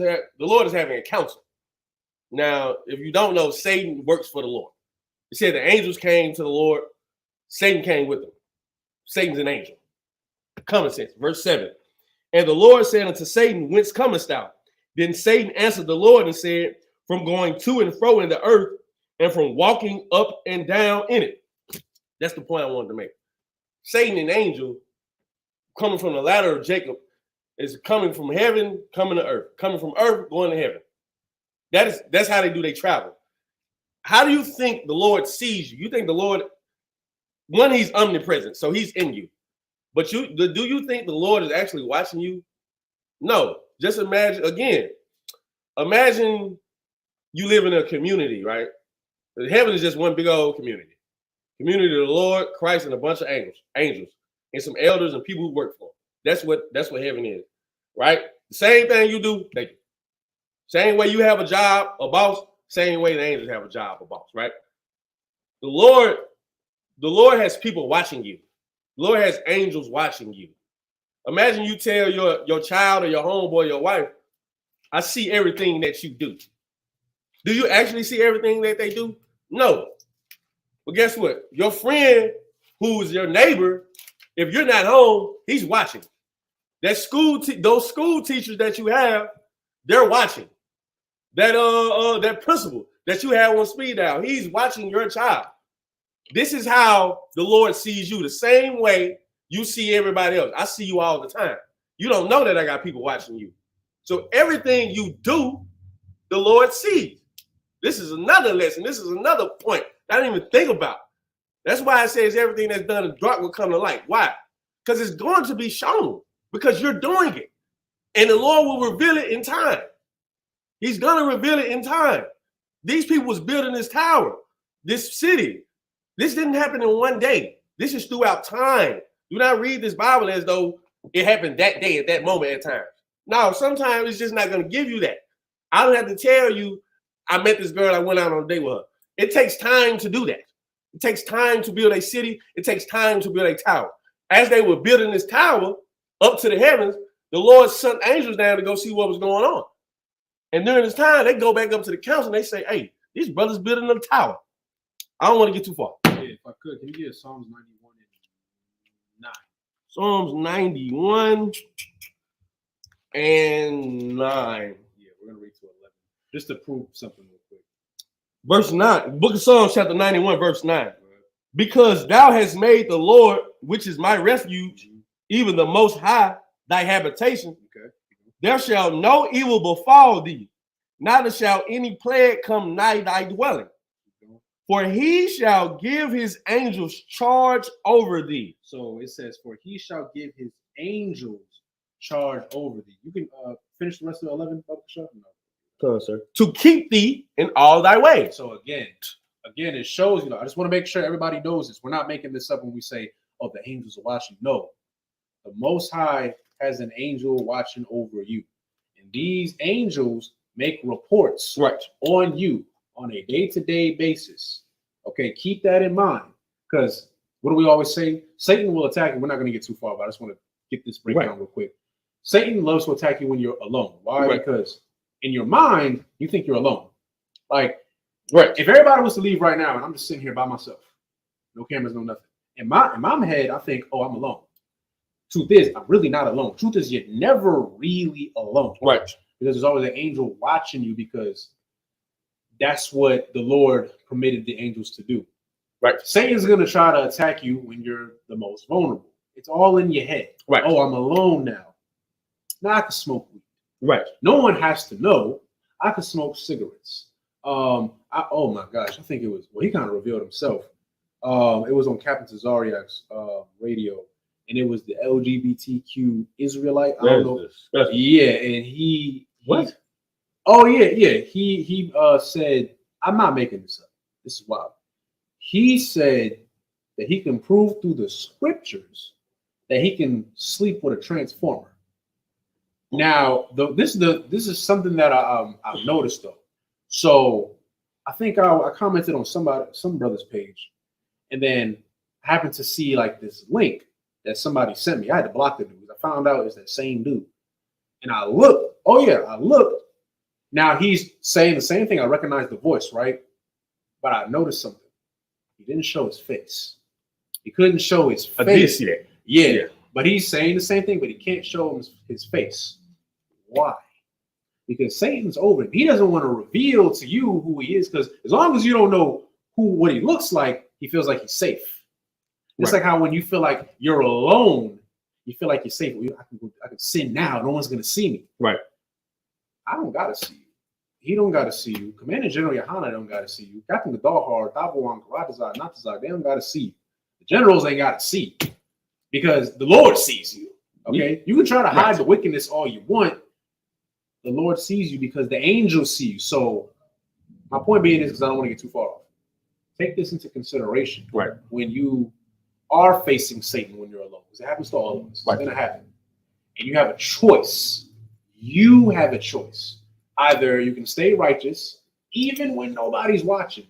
having a council. Now, if you don't know, Satan works for the Lord. It said the angels came to the Lord. Satan came with them. Satan's an angel. Common sense. Verse 7. And the Lord said unto Satan, whence comest thou? Then Satan answered the Lord and said, from going to and fro in the earth and from walking up and down in it. That's the point I wanted to make. Satan, an angel, coming from the ladder of Jacob, is coming from heaven, coming to earth. Coming from earth, going to heaven. That's how they do their travel. How do you think the Lord sees you? You think the Lord, one, He's omnipresent, so He's in you. But do you think the Lord is actually watching you? No. Just imagine you live in a community, right? Heaven is just one big old community. Community of the Lord, Christ, and a bunch of angels, and some elders and people who work for Him. That's what heaven is, right? The same thing you do, thank you. Same way you have a job, a boss, same way the angels have a job, a boss, right? The Lord has people watching you. The Lord has angels watching you. Imagine you tell your child or your homeboy, your wife, I see everything that you do. Do you actually see everything that they do? No. But guess what? Your friend who is your neighbor, if you're not home, he's watching. Those school teachers that you have, they're watching. That principal that you have on speed dial, he's watching your child. This is how the Lord sees you, the same way you see everybody else. I see you all the time. You don't know that I got people watching you. So everything you do, the Lord sees. This is another lesson. This is another point I didn't even think about. That's why it says everything that's done in dark will come to light. Why? Because it's going to be shown, because you're doing it. And the Lord will reveal it in time. He's going to reveal it in time. These people was building this tower, this city. This didn't happen in one day. This is throughout time. Do not read this Bible as though it happened that day at that moment at times. No, sometimes it's just not going to give you that. I don't have to tell you, I met this girl, I went out on a date with her. It takes time to do that. It takes time to build a city. It takes time to build a tower. As they were building this tower up to the heavens, the Lord sent angels down to go see what was going on. And during this time, they go back up to the council and they say, hey, these brothers building a tower. I don't want to get too far. Yeah, if I could, can you get Psalms 91 and 9? Psalms 91 and 9. Yeah, we're going to read to 11. Just to prove something real quick. Verse 9. Book of Psalms, chapter 91, verse 9. Because thou hast made the Lord, which is my refuge, even the Most High, thy habitation. Okay. There shall no evil befall thee, neither shall any plague come nigh thy dwelling. For he shall give his angels charge over thee. So it says, for he shall give his angels charge over thee. You can finish the rest of the 11, no. Come on, sir. To keep thee in all thy ways. So again, it shows, I just want to make sure everybody knows this. We're not making this up when we say, oh, the angels are watching. No, the Most High has an angel watching over you. And these angels make reports on you on a day-to-day basis. Okay, keep that in mind. Because what do we always say? Satan will attack you. We're not going to get too far, but I just want to get this breakdown real quick. Satan loves to attack you when you're alone. Why? Because in your mind, you think you're alone. Like, if everybody was to leave right now and I'm just sitting here by myself, no cameras, no nothing. In my head, I think, oh, I'm alone. Truth is, I'm really not alone. Truth is, you're never really alone. Right. Because there's always an angel watching you, because that's what the Lord permitted the angels to do. Right. Satan's going to try to attack you when you're the most vulnerable. It's all in your head. Right. Oh, I'm alone now. Now I can smoke weed. Right. No one has to know. I could smoke cigarettes. Oh my gosh, I think it was, well, he kind of revealed himself. It was on Captain Tazariak's radio, and it was the LGBTQ Israelite. I don't know. Yeah, and he oh yeah. He said, I'm not making this up. This is wild. He said that he can prove through the scriptures that he can sleep with a transformer. Now, this is something that I've noticed though. So I think I commented on some brother's page, and then I happened to see like this link that somebody sent me. I had to block the dude. I found out it's that same dude, and I looked. Oh yeah, I looked. Now he's saying the same thing. I recognize the voice, right? But I noticed something. He didn't show his face. He couldn't show his face. I did see that. Yeah, but he's saying the same thing, but he can't show his face. Why? Because Satan's over him. He doesn't want to reveal to you who he is, because as long as you don't know what he looks like, he feels like he's safe. It's like how when you feel like you're alone, you feel like you're safe. I can sin now. No one's going to see me. Right. I don't got to see you. He don't got to see you. Commander General Yohana don't got to see you. Captain Gadalhar, Tabawan, Karatazar, Natazar, they don't got to see you. The generals ain't got to see you, because the Lord sees you. Okay? You can try to hide the wickedness all you want. The Lord sees you because the angels see you. So my point being is, because I don't want to get too far off, take this into consideration when you are facing Satan when you're alone, because it happens to all of us. It's going to happen. And you have a choice. You have a choice. Either you can stay righteous, even when nobody's watching,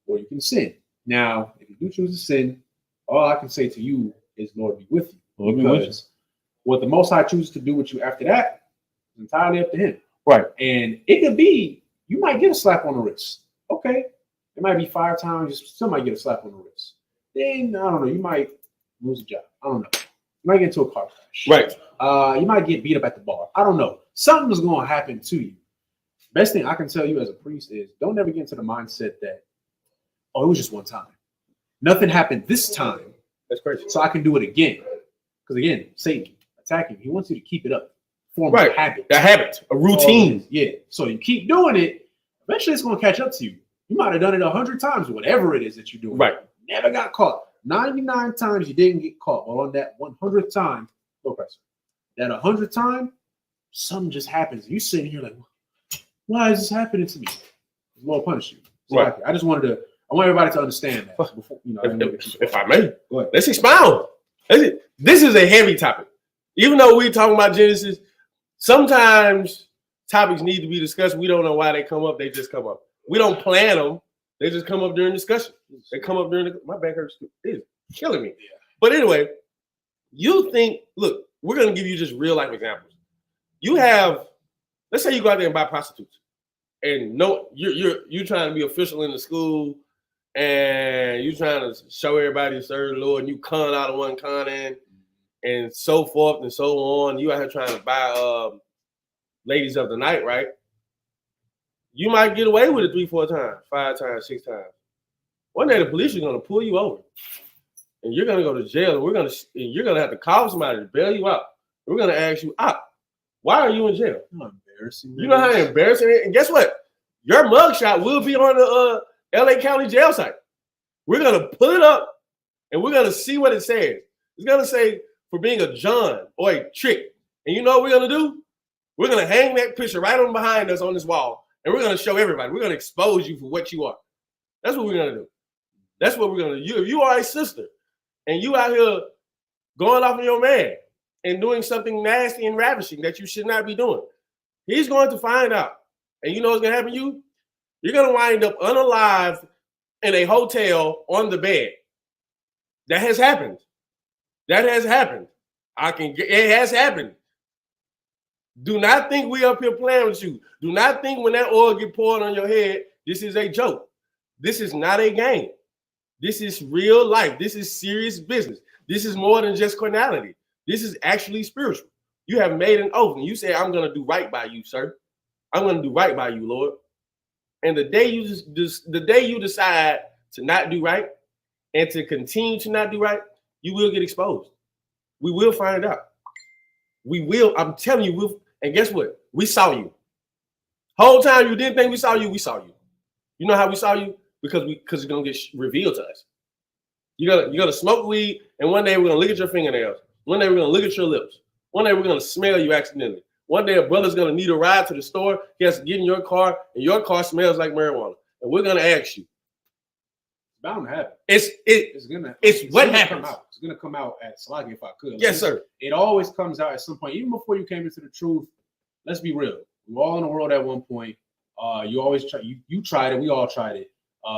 or you can sin. Now, if you do choose to sin, all I can say to you is, Lord be with you. Because what the Most High chooses to do with you after that, entirely up to him. Right. And it could be, you might get a slap on the wrist. Okay. It might be 5 times. You still might get a slap on the wrist. Then, I don't know, you might lose a job. I don't know. You might get into a car crash. Right. You might get beat up at the bar. I don't know. Something's going to happen to you. Best thing I can tell you as a priest is, don't ever get into the mindset that, oh, it was just one time. Nothing happened this time. That's crazy. So I can do it again. Because again, Satan attacking, he wants you to keep it up. Form a habit. A habit, a routine. Yeah. So you keep doing it, eventually it's going to catch up to you. You might have done it 100 times, whatever it is that you're doing. Right. Never got caught. 99 times you didn't get caught. But on that 100th time, that 100th time, something just happens. You sitting here like, why is this happening to me? The Lord punish you. So right. I want everybody to understand that. Before, if I may, let's expound. This is a heavy topic. Even though we're talking about Genesis, sometimes topics need to be discussed. We don't know why they come up. They just come up. We don't plan them. They just come up during discussion. They come up during my back hurts. It's killing me. Yeah. But anyway, you think, look, we're going to give you just real life examples. You have let's say you go out there and buy prostitutes, and no, you're trying to be official in the school, and you trying to show everybody serve the Lord, and you con out of one con in, and so forth and so on. You out here trying to buy ladies of the night, right? You might get away with it 3-4 times, 5 times, 6 times. One day the police are gonna pull you over, and you're gonna go to jail, and you're gonna have to call somebody to bail you out. We're gonna ask you out. Why are you in jail? Embarrassing. You know how embarrassing it is? And guess what? Your mugshot will be on the LA County jail site. We're gonna pull it up, and we're gonna see what it says. It's gonna say for being a John or a trick. And you know what we're gonna do? We're gonna hang that picture right on behind us on this wall, and we're gonna show everybody. We're gonna expose you for what you are. That's what we're gonna do. That's what we're gonna do. If you are a sister and you out here going off on your man and doing something nasty and ravishing that you should not be doing, he's going to find out. And you know what's gonna happen to you? You're gonna wind up unalive in a hotel on the bed. That has happened. That has happened. It has happened. Do not think we up here playing with you. Do not think when that oil get poured on your head, this is a joke. This is not a game. This is real life. This is serious business. This is more than just carnality. This is actually spiritual. You have made an oath, and you say, I'm going to do right by you, sir. I'm going to do right by you, Lord. And the day you decide to not do right and to continue to not do right, you will get exposed. We will find out. We will. I'm telling you. And guess what? We saw you. Whole time you didn't think we saw you. We saw you. You know how we saw you? Because it's gonna get revealed to us. You're gonna smoke weed, and one day we're gonna look at your fingernails. One day we're gonna look at your lips. One day we're gonna smell you accidentally. One day a brother's gonna need a ride to the store. He has to get in your car, and your car smells like marijuana. And we're gonna ask you. It's bound to happen. It's what happens. It's gonna come out at Salagi if I could. Yes, sir. It always comes out at some point, even before you came into the truth. Let's be real. We're all in the world at one point. You always try. You tried it. We all tried it.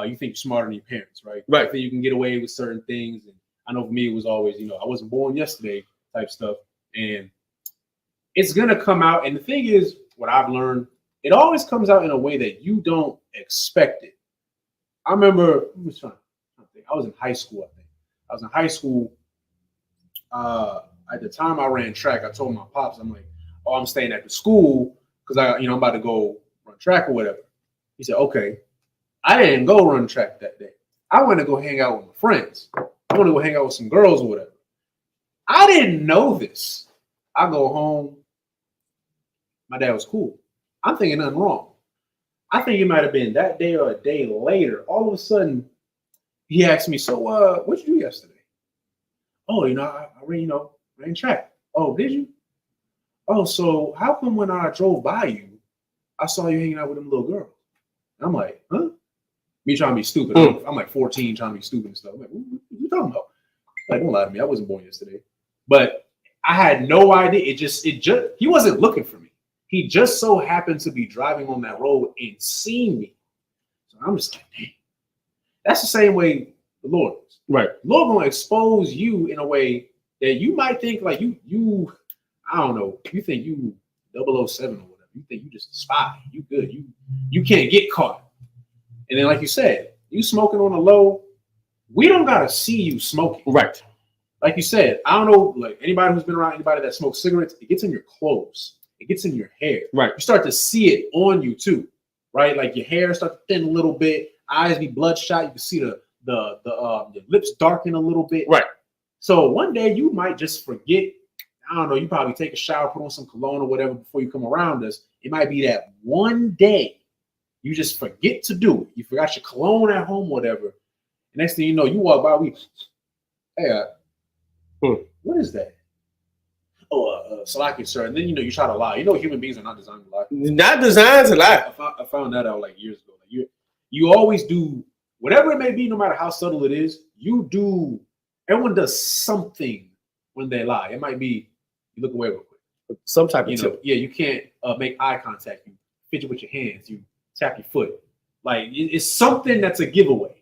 You think you're smarter than your parents, right? Right. You think you can get away with certain things. And I know for me, it was always, I wasn't born yesterday type stuff. And it's going to come out. And the thing is, what I've learned, it always comes out in a way that you don't expect it. I remember, I was in high school, I think. I was in high school. At the time I ran track, I told my pops, I'm like, oh, I'm staying at the school because I'm about to go run track or whatever. He said, okay. I didn't go run track that day. I went to go hang out with my friends. I want to go hang out with some girls or whatever. I didn't know this. I go home. My dad was cool. I'm thinking nothing wrong. I think it might have been that day or a day later. All of a sudden, he asked me, so what'd you do yesterday? Oh, I ran track. Oh, did you? Oh, so how come when I drove by you, I saw you hanging out with them little girls? And I'm like, huh? Me trying to be stupid. I'm like 14 trying to be stupid and stuff. I'm like, what are you talking about? Like, don't lie to me. I wasn't born yesterday. But I had no idea. It just he wasn't looking for me. He just so happened to be driving on that road and seen me. So I'm just like, dang. That's the same way the Lord is. Right. The Lord gonna expose you in a way that you might think like you I don't know, you think you 007 or whatever. You think you just a spy. You good. You can't get caught. And then, like you said, you smoking on the low. We don't gotta see you smoking. Right. Like you said, I don't know, like anybody who's been around anybody that smokes cigarettes, it gets in your clothes. It gets in your hair. Right. You start to see it on you too. Right? Like your hair starts to thin a little bit, eyes be bloodshot. You can see the lips darken a little bit. Right. So one day you might just forget. I don't know, you probably take a shower, put on some cologne or whatever before you come around us. It might be that one day you just forget to do it. You forgot your cologne at home, whatever. And next thing you know, you walk by, hey, what is that? Oh, Salaki, sir. And then, you try to lie. Human beings are not designed to lie. Not designed to lie. I found that out like years ago. Like you always do, whatever it may be, no matter how subtle it is, everyone does something when they lie. It might be, you look away real quick. Some type of tip. Yeah, you can't make eye contact. You fidget with your hands. You tap your foot. Like, it's something that's a giveaway.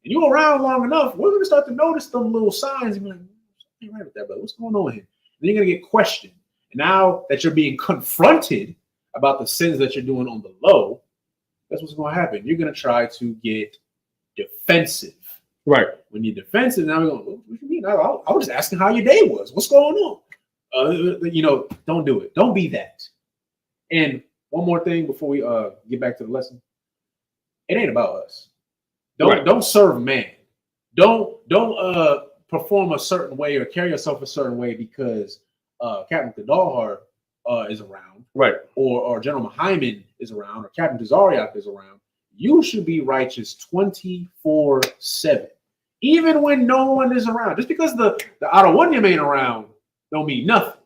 And you're around long enough, we're going to start to notice them little signs. And be like, I ain't right with that, brother. What's going on here? Then you're going to get questioned. And now that you're being confronted about the sins that you're doing on the low, that's what's going to happen. You're going to try to get defensive. Right. When you're defensive, now we're going, what do you mean? I was just asking how your day was. What's going on? Don't do it. Don't be that. And one more thing before we get back to the lesson. It ain't about us. Don't serve man. Don't perform a certain way or carry yourself a certain way because Captain Kadalhar is around, right? Or General Hyman is around, or Captain Tazariak is around. You should be righteous 24/7, even when no one is around. Just because the Adawanyam ain't around, don't mean nothing.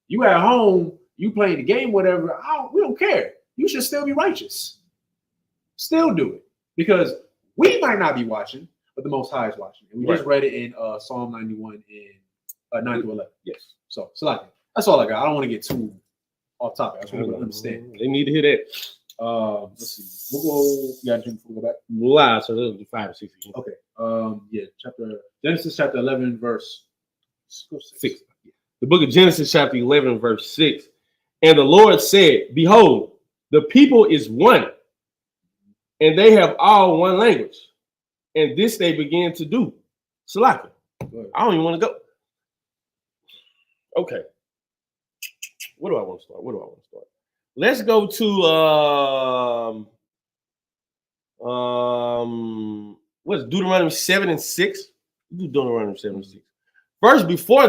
You at home, you playing the game, whatever. We don't care. You should still be righteous. Still do it because we might not be watching, but the Most High is watching. And we just read it in Psalm 91 in 9 to 11. Yes. So that's all I got. I don't want to get too off topic. I just want to understand. They need to hear that. Let's see. We'll go. You got to go back. Live, so that'll be 5 or 6 again. Okay. Genesis chapter 11, verse 6. The book of Genesis chapter 11, verse 6. And the Lord said, behold, the people is one, and they have all one language. And this they began to do. Salaka. I don't even want to go. Okay. Where do I want to start? Let's go to what's Deuteronomy 7 and 6? Do Deuteronomy 7 and 6. First, before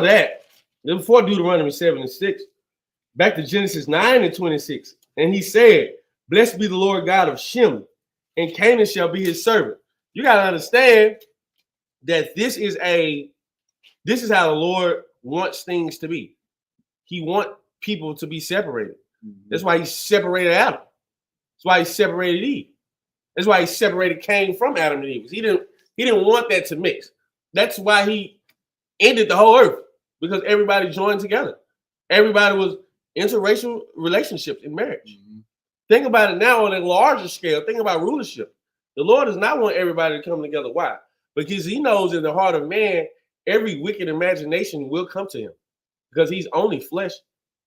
Deuteronomy 7 and 6, back to Genesis 9 and 26. And he said, blessed be the Lord God of Shem, and Canaan shall be his servant. You got to understand that this is how the Lord wants things to be. He wants people to be separated. That's why he separated Adam. That's why he separated Eve. That's why he separated Cain from Adam and Eve. He didn't want that to mix. That's why he ended the whole earth, because everybody joined together. Everybody was interracial relationships in marriage. Think about it now on a larger scale. Think about rulership. The Lord does not want everybody to come together. Why? Because he knows in the heart of man, every wicked imagination will come to him, because he's only flesh.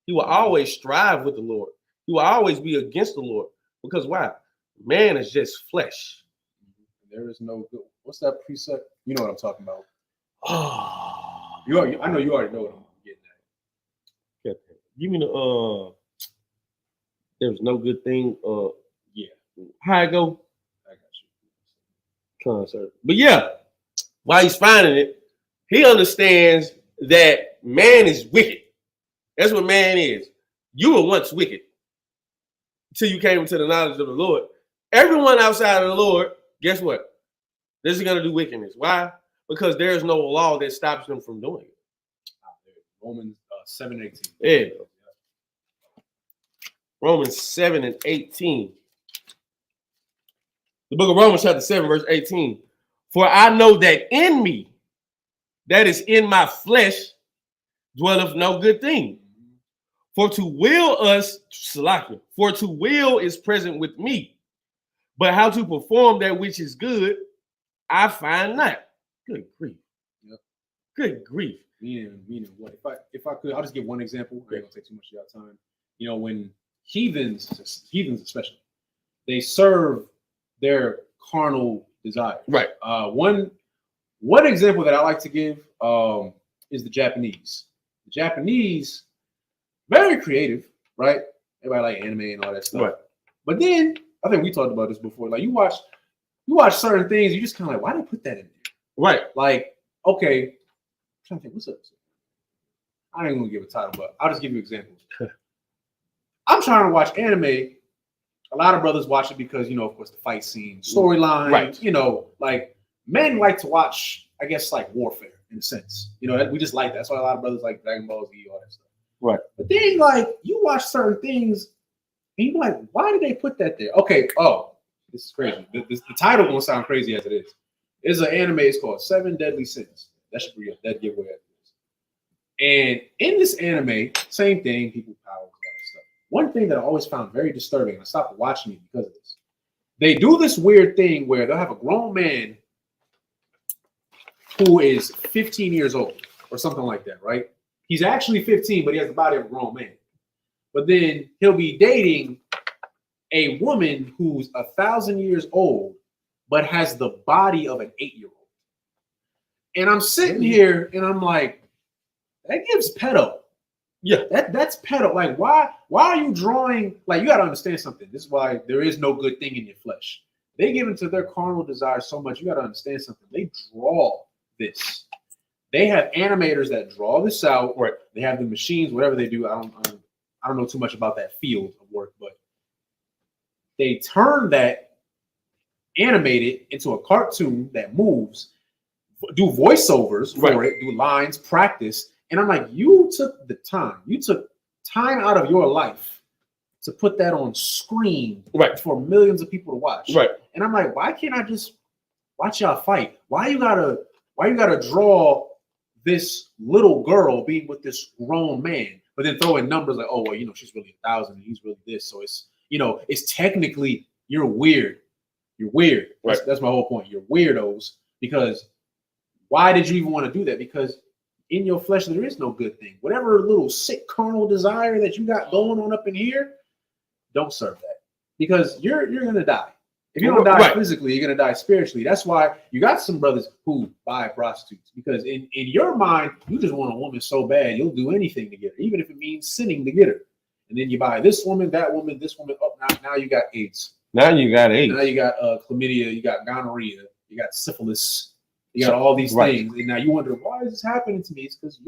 He will always strive with the Lord. He will always be against the Lord. Because why? Man is just flesh. There is no good. What's that precept? You know what I'm talking about. I know you already know what I'm getting at. Give me the there's no good thing. Yeah. How I go? I got you. Concert. But yeah, while he's finding it, he understands that man is wicked. That's what man is. You were once wicked until you came into the knowledge of the Lord. Everyone outside of the Lord, guess what? They're just going to do wickedness. Why? Because there is no law that stops them from doing it. Romans 7:18. Yeah. Romans 7 and 18. The book of Romans chapter 7, verse 18. For I know that in me, that is in my flesh, dwelleth no good thing. For to will is present with me. But how to perform that which is good, I find not. Good grief. Yep. Good grief. Meaning what? If I could, I'll just give one example. I ain't gonna take too much of your time. You know, when heathens especially, they serve their carnal desires. Right. One example that I like to give is the Japanese. The Japanese, very creative, right? Everybody like anime and all that stuff. Right. But then I think we talked about this before. Like you watch certain things, you just kind of like, why did they put that in there? Right. Like, okay, I'm trying to think, what's up? I ain't gonna give a title, but I'll just give you examples. I'm trying to watch anime. A lot of brothers watch it because, you know, of course, the fight scene, storyline, right. You know, like men like to watch, I guess, like warfare in a sense. You know, we just like that. That's why a lot of brothers like Dragon Ball Z, all that stuff. Right. But then, like, you watch certain things and you're like, why did they put that there? Okay, this is crazy. The title gonna sound crazy as it is. It's an anime, it's called 7 Deadly Sins. That should be a dead giveaway after this. And in this anime, same thing, people power, all that stuff. One thing that I always found very disturbing, and I stopped watching it because of this. They do this weird thing where they'll have a grown man who is 15 years old or something like that, right? He's actually 15, but he has the body of a grown man. but then he'll be dating a woman who's 1,000 years old, but has the body of an 8-year-old. And I'm sitting here and I'm like, that gives pedo. Yeah. That's pedo. Like, why are you drawing? Like, you got to understand something. This is why there is no good thing in your flesh. They give into their carnal desires so much. You got to understand something. They draw this. They have animators that draw this out. Right. They have the machines, whatever they do. I don't know too much about that field of work, but they turn that animated into a cartoon that moves, do voiceovers for it, do lines, practice. And I'm like, you took time out of your life to put that on screen for millions of people to watch. Right. And I'm like, why can't I just watch y'all fight? Why you gotta draw this little girl being with this grown man, but then throw in numbers like, oh, well, she's really 1,000 and he's really this. So it's technically, you're weird. You're weird. Right. That's my whole point. You're weirdos, because why did you even want to do that? Because in your flesh, there is no good thing. Whatever little sick carnal desire that you got going on up in here, don't serve that, because you're going to die. If you don't die physically, you're going to die spiritually. That's why you got some brothers who buy prostitutes, because in your mind, you just want a woman so bad, you'll do anything to get her, even if it means sinning to get her. And then you buy this woman, that woman, this woman. Oh, now you got AIDS. Now you got AIDS. Now you got chlamydia. You got gonorrhea. You got syphilis. You got all these things. And now you wonder, why is this happening to me? It's because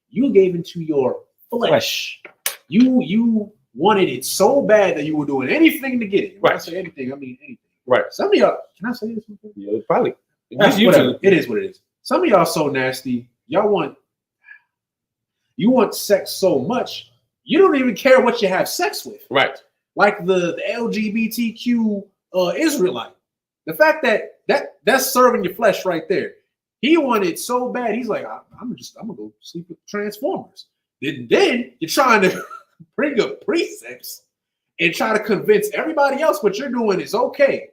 you gave into your flesh. You wanted it so bad that you were doing anything to get it. When I say anything, I mean anything. Right. Some of y'all, can I say this? Yeah, probably. Whatever. It is what it is. Some of y'all so nasty. Y'all want sex so much, you don't even care what you have sex with. Right. Like the LGBTQ Israelite. The fact that's serving your flesh right there. He wanted so bad. He's like, I'm gonna go sleep with Transformers. Then you're trying to bring up precepts and try to convince everybody else what you're doing is okay.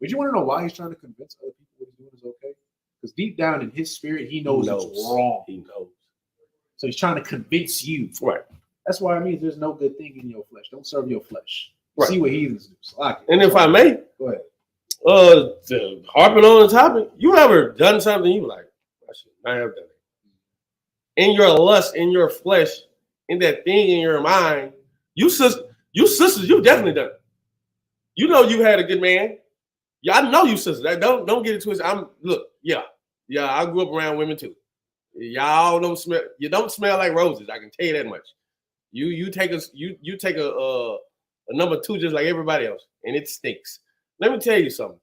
But you want to know why he's trying to convince other people what he's doing is okay? Because deep down in his spirit, he knows it's wrong. He knows. So he's trying to convince you. Right. That's why it means there's no good thing in your flesh. Don't serve your flesh. Right. See what heathens do. And if I may, go ahead. Harping on the topic, you ever done something you like, I have done it. In your lust, in your flesh, in that thing in your mind, you sisters, you've definitely done it. You know you had a good man. Yeah, I know you sisters. Don't get it twisted. I grew up around women too. Y'all don't smell. You don't smell like roses. I can tell you that much. You take a number 2 just like everybody else, and it stinks. Let me tell you something.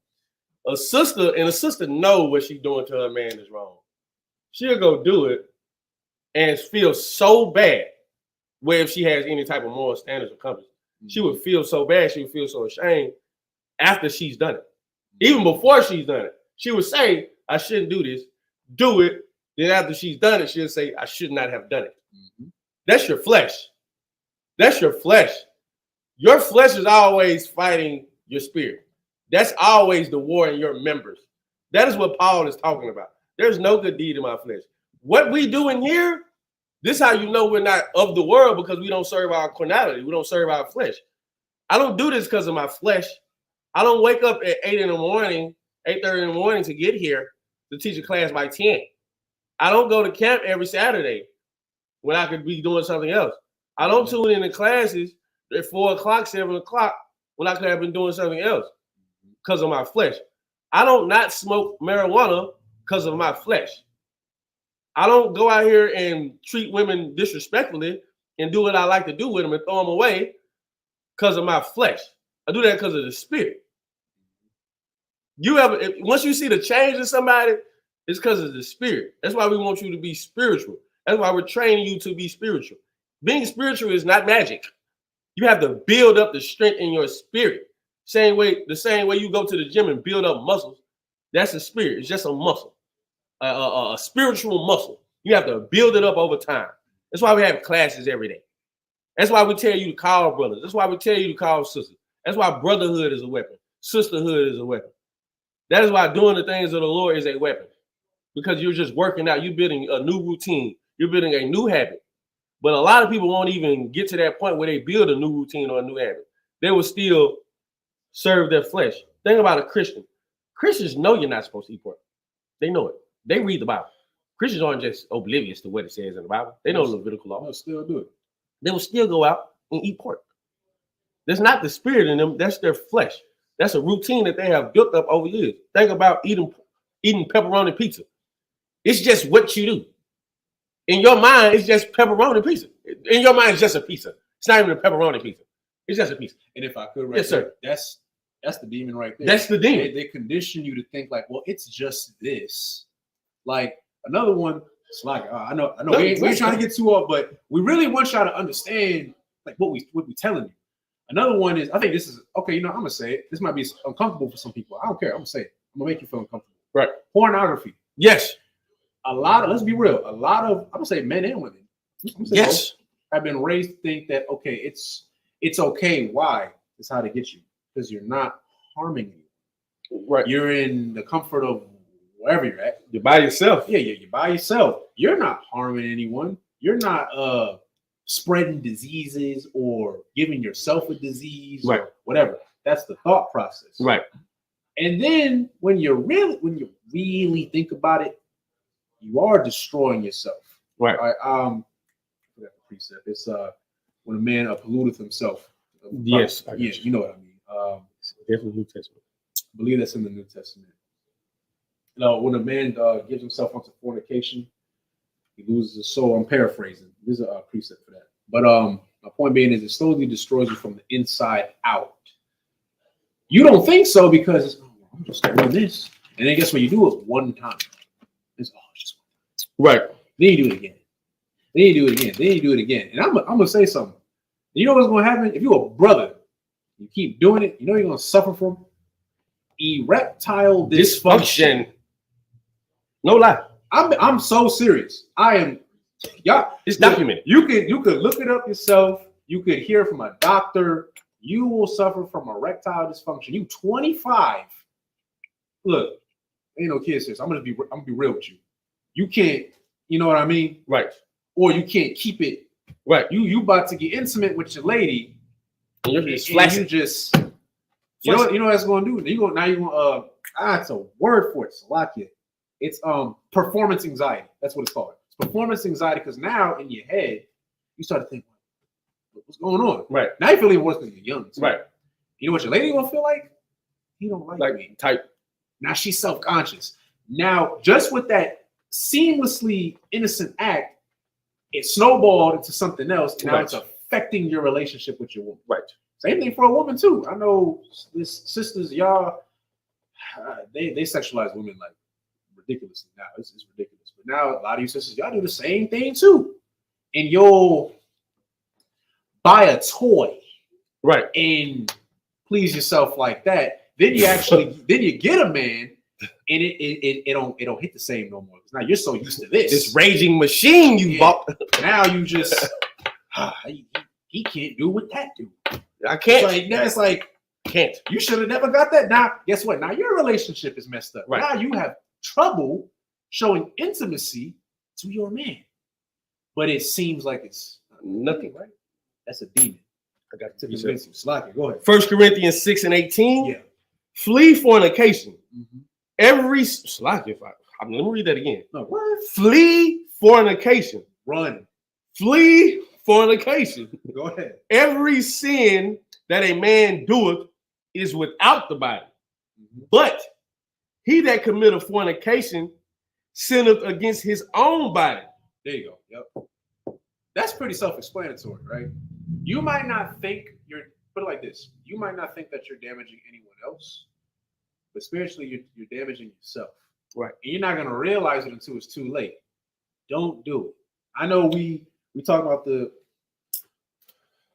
A sister know what she's doing to her man is wrong. She'll go do it and feel so bad. Where if she has any type of moral standards or compass, she would feel so bad. She would feel so ashamed after she's done it. Even before she's done it, she would say, "I shouldn't do this." Do it. Then after she's done it, she'll say, "I should not have done it." Mm-hmm. That's your flesh. That's your flesh. Your flesh is always fighting your spirit. That's always the war in your members. That is what Paul is talking about. There's no good deed in my flesh. What we do in here, this is how you know we're not of the world, because we don't serve our carnality. We don't serve our flesh. I don't do this because of my flesh. I don't wake up at 8:30 in the morning to get here to teach a class by 10. I don't go to camp every Saturday when I could be doing something else. I don't tune in to classes at 4 o'clock, 7 o'clock when I could have been doing something else because of my flesh. I don't not smoke marijuana because of my flesh. I don't go out here and treat women disrespectfully and do what I like to do with them and throw them away because of my flesh. I do that because of the spirit. Once you see the change in somebody, it's because of the spirit. That's why we want you to be spiritual. That's why we're training you to be spiritual. Being spiritual is not magic. You have to build up the strength in your spirit. The same way you go to the gym and build up muscles. That's a spirit. It's just a muscle, a spiritual muscle. You have to build it up over time. That's why we have classes every day. That's why we tell you to call brothers. That's why we tell you to call sisters. That's why brotherhood is a weapon. Sisterhood is a weapon. That is why doing the things of the Lord is a weapon. Because you're just working out. You're building a new routine. You're building a new habit. But a lot of people won't even get to that point where they build a new routine or a new habit. They will still serve their flesh. Think about a Christian. Christians know you're not supposed to eat pork. They know it. They read the Bible. Christians aren't just oblivious to what it says in the Bible. They know the Levitical law. They'll still do it. They will still go out and eat pork. That's not the spirit in them. That's their flesh. That's a routine that they have built up over years. Think about eating pepperoni pizza. It's just what you do. In your mind, it's just pepperoni pizza. In your mind, it's just a pizza. It's not even a pepperoni pizza. It's just a pizza. And if I could, yes, sir. That's the demon right there. That's the demon. They condition you to think like, well, it's just this. Like another one. It's like I know. We're trying to get too off, but we really want y'all to understand like what we telling you. Another one is, I think this is okay. You know, I'm gonna say it. This might be uncomfortable for some people. I don't care. I'm gonna say it. I'm gonna make you feel uncomfortable. Right. Pornography. Yes. A lot of, let's be real. A lot of, I'm gonna say men and women. Yes. Have been raised to think that okay, it's okay. Why? It's how to get you because you're not harming you. Right. You're in the comfort of wherever you're at. You're by yourself. Yeah, you're by yourself. You're not harming anyone. You're not spreading diseases or giving yourself a disease or whatever. That's the thought process. Right. And then when you really think about it, you are destroying yourself. Right. I forgot the precept. It's when a man polluteth himself. Yes. Yeah, you know what I mean. Definitely New Testament. I believe that's in the New Testament. When a man gives himself unto fornication, he loses his soul. I'm paraphrasing. There's a precept for that. But my point being is it slowly destroys you from the inside out. You don't think so because I'm just doing this. And then guess what? You do it one time. It's just right. Then you do it again. Then you do it again. Then you do it again. And I'm gonna say something. You know what's gonna happen? If you're a brother, you keep doing it, you know you're gonna suffer from erectile dysfunction. No lie. I'm so serious. I am. Y'all, it's documented. You could look it up yourself. You could hear from a doctor. You will suffer from erectile dysfunction. You 25. Look, ain't no kids here. So I'm gonna be real with you. You can't. You know what I mean? Right. Or you can't keep it. Right. You about to get intimate with your lady. And you're just flashing. You know what that's gonna do? You're gonna it's a word for it, Salakia. It's performance anxiety. That's what it's called. It's performance anxiety because now in your head you start to think, what's going on? Right. Now you feel even worse because you're young. Too. Right. You know what your lady gonna feel like? He don't like me. Type. Now she's self-conscious. Now just with that seamlessly innocent act, it snowballed into something else. And now it's affecting your relationship with your woman. Right. Same thing for a woman too. I know this sisters, y'all, they sexualize women like ridiculously now. It's ridiculous. But now a lot of you sisters, y'all do the same thing too. And you'll buy a toy, right, and please yourself like that. Then you then you get a man, and it don't hit the same no more. Now you're so used to this raging machine you bought. Now you just he can't do what that do. I can't. It's like can't. You should have never got that. Now guess what? Now your relationship is messed up. Right. Now you have trouble showing intimacy to your man, but it seems like it's nothing. Right? That's a demon. I got to convince you. Slack it. Go ahead. 1 Corinthians 6:18. Yeah. Flee fornication. Mm-hmm. Every slack. Let me read that again. No, what? Flee fornication. Run. Flee fornication. Go ahead. Every sin that a man doeth is without the body, but he that committeth fornication sinneth against his own body. There you go. Yep. That's pretty self-explanatory, right? You might not think put it like this. You might not think that you're damaging anyone else, but spiritually you're damaging yourself. Right. And you're not going to realize it until it's too late. Don't do it. I know we talk about the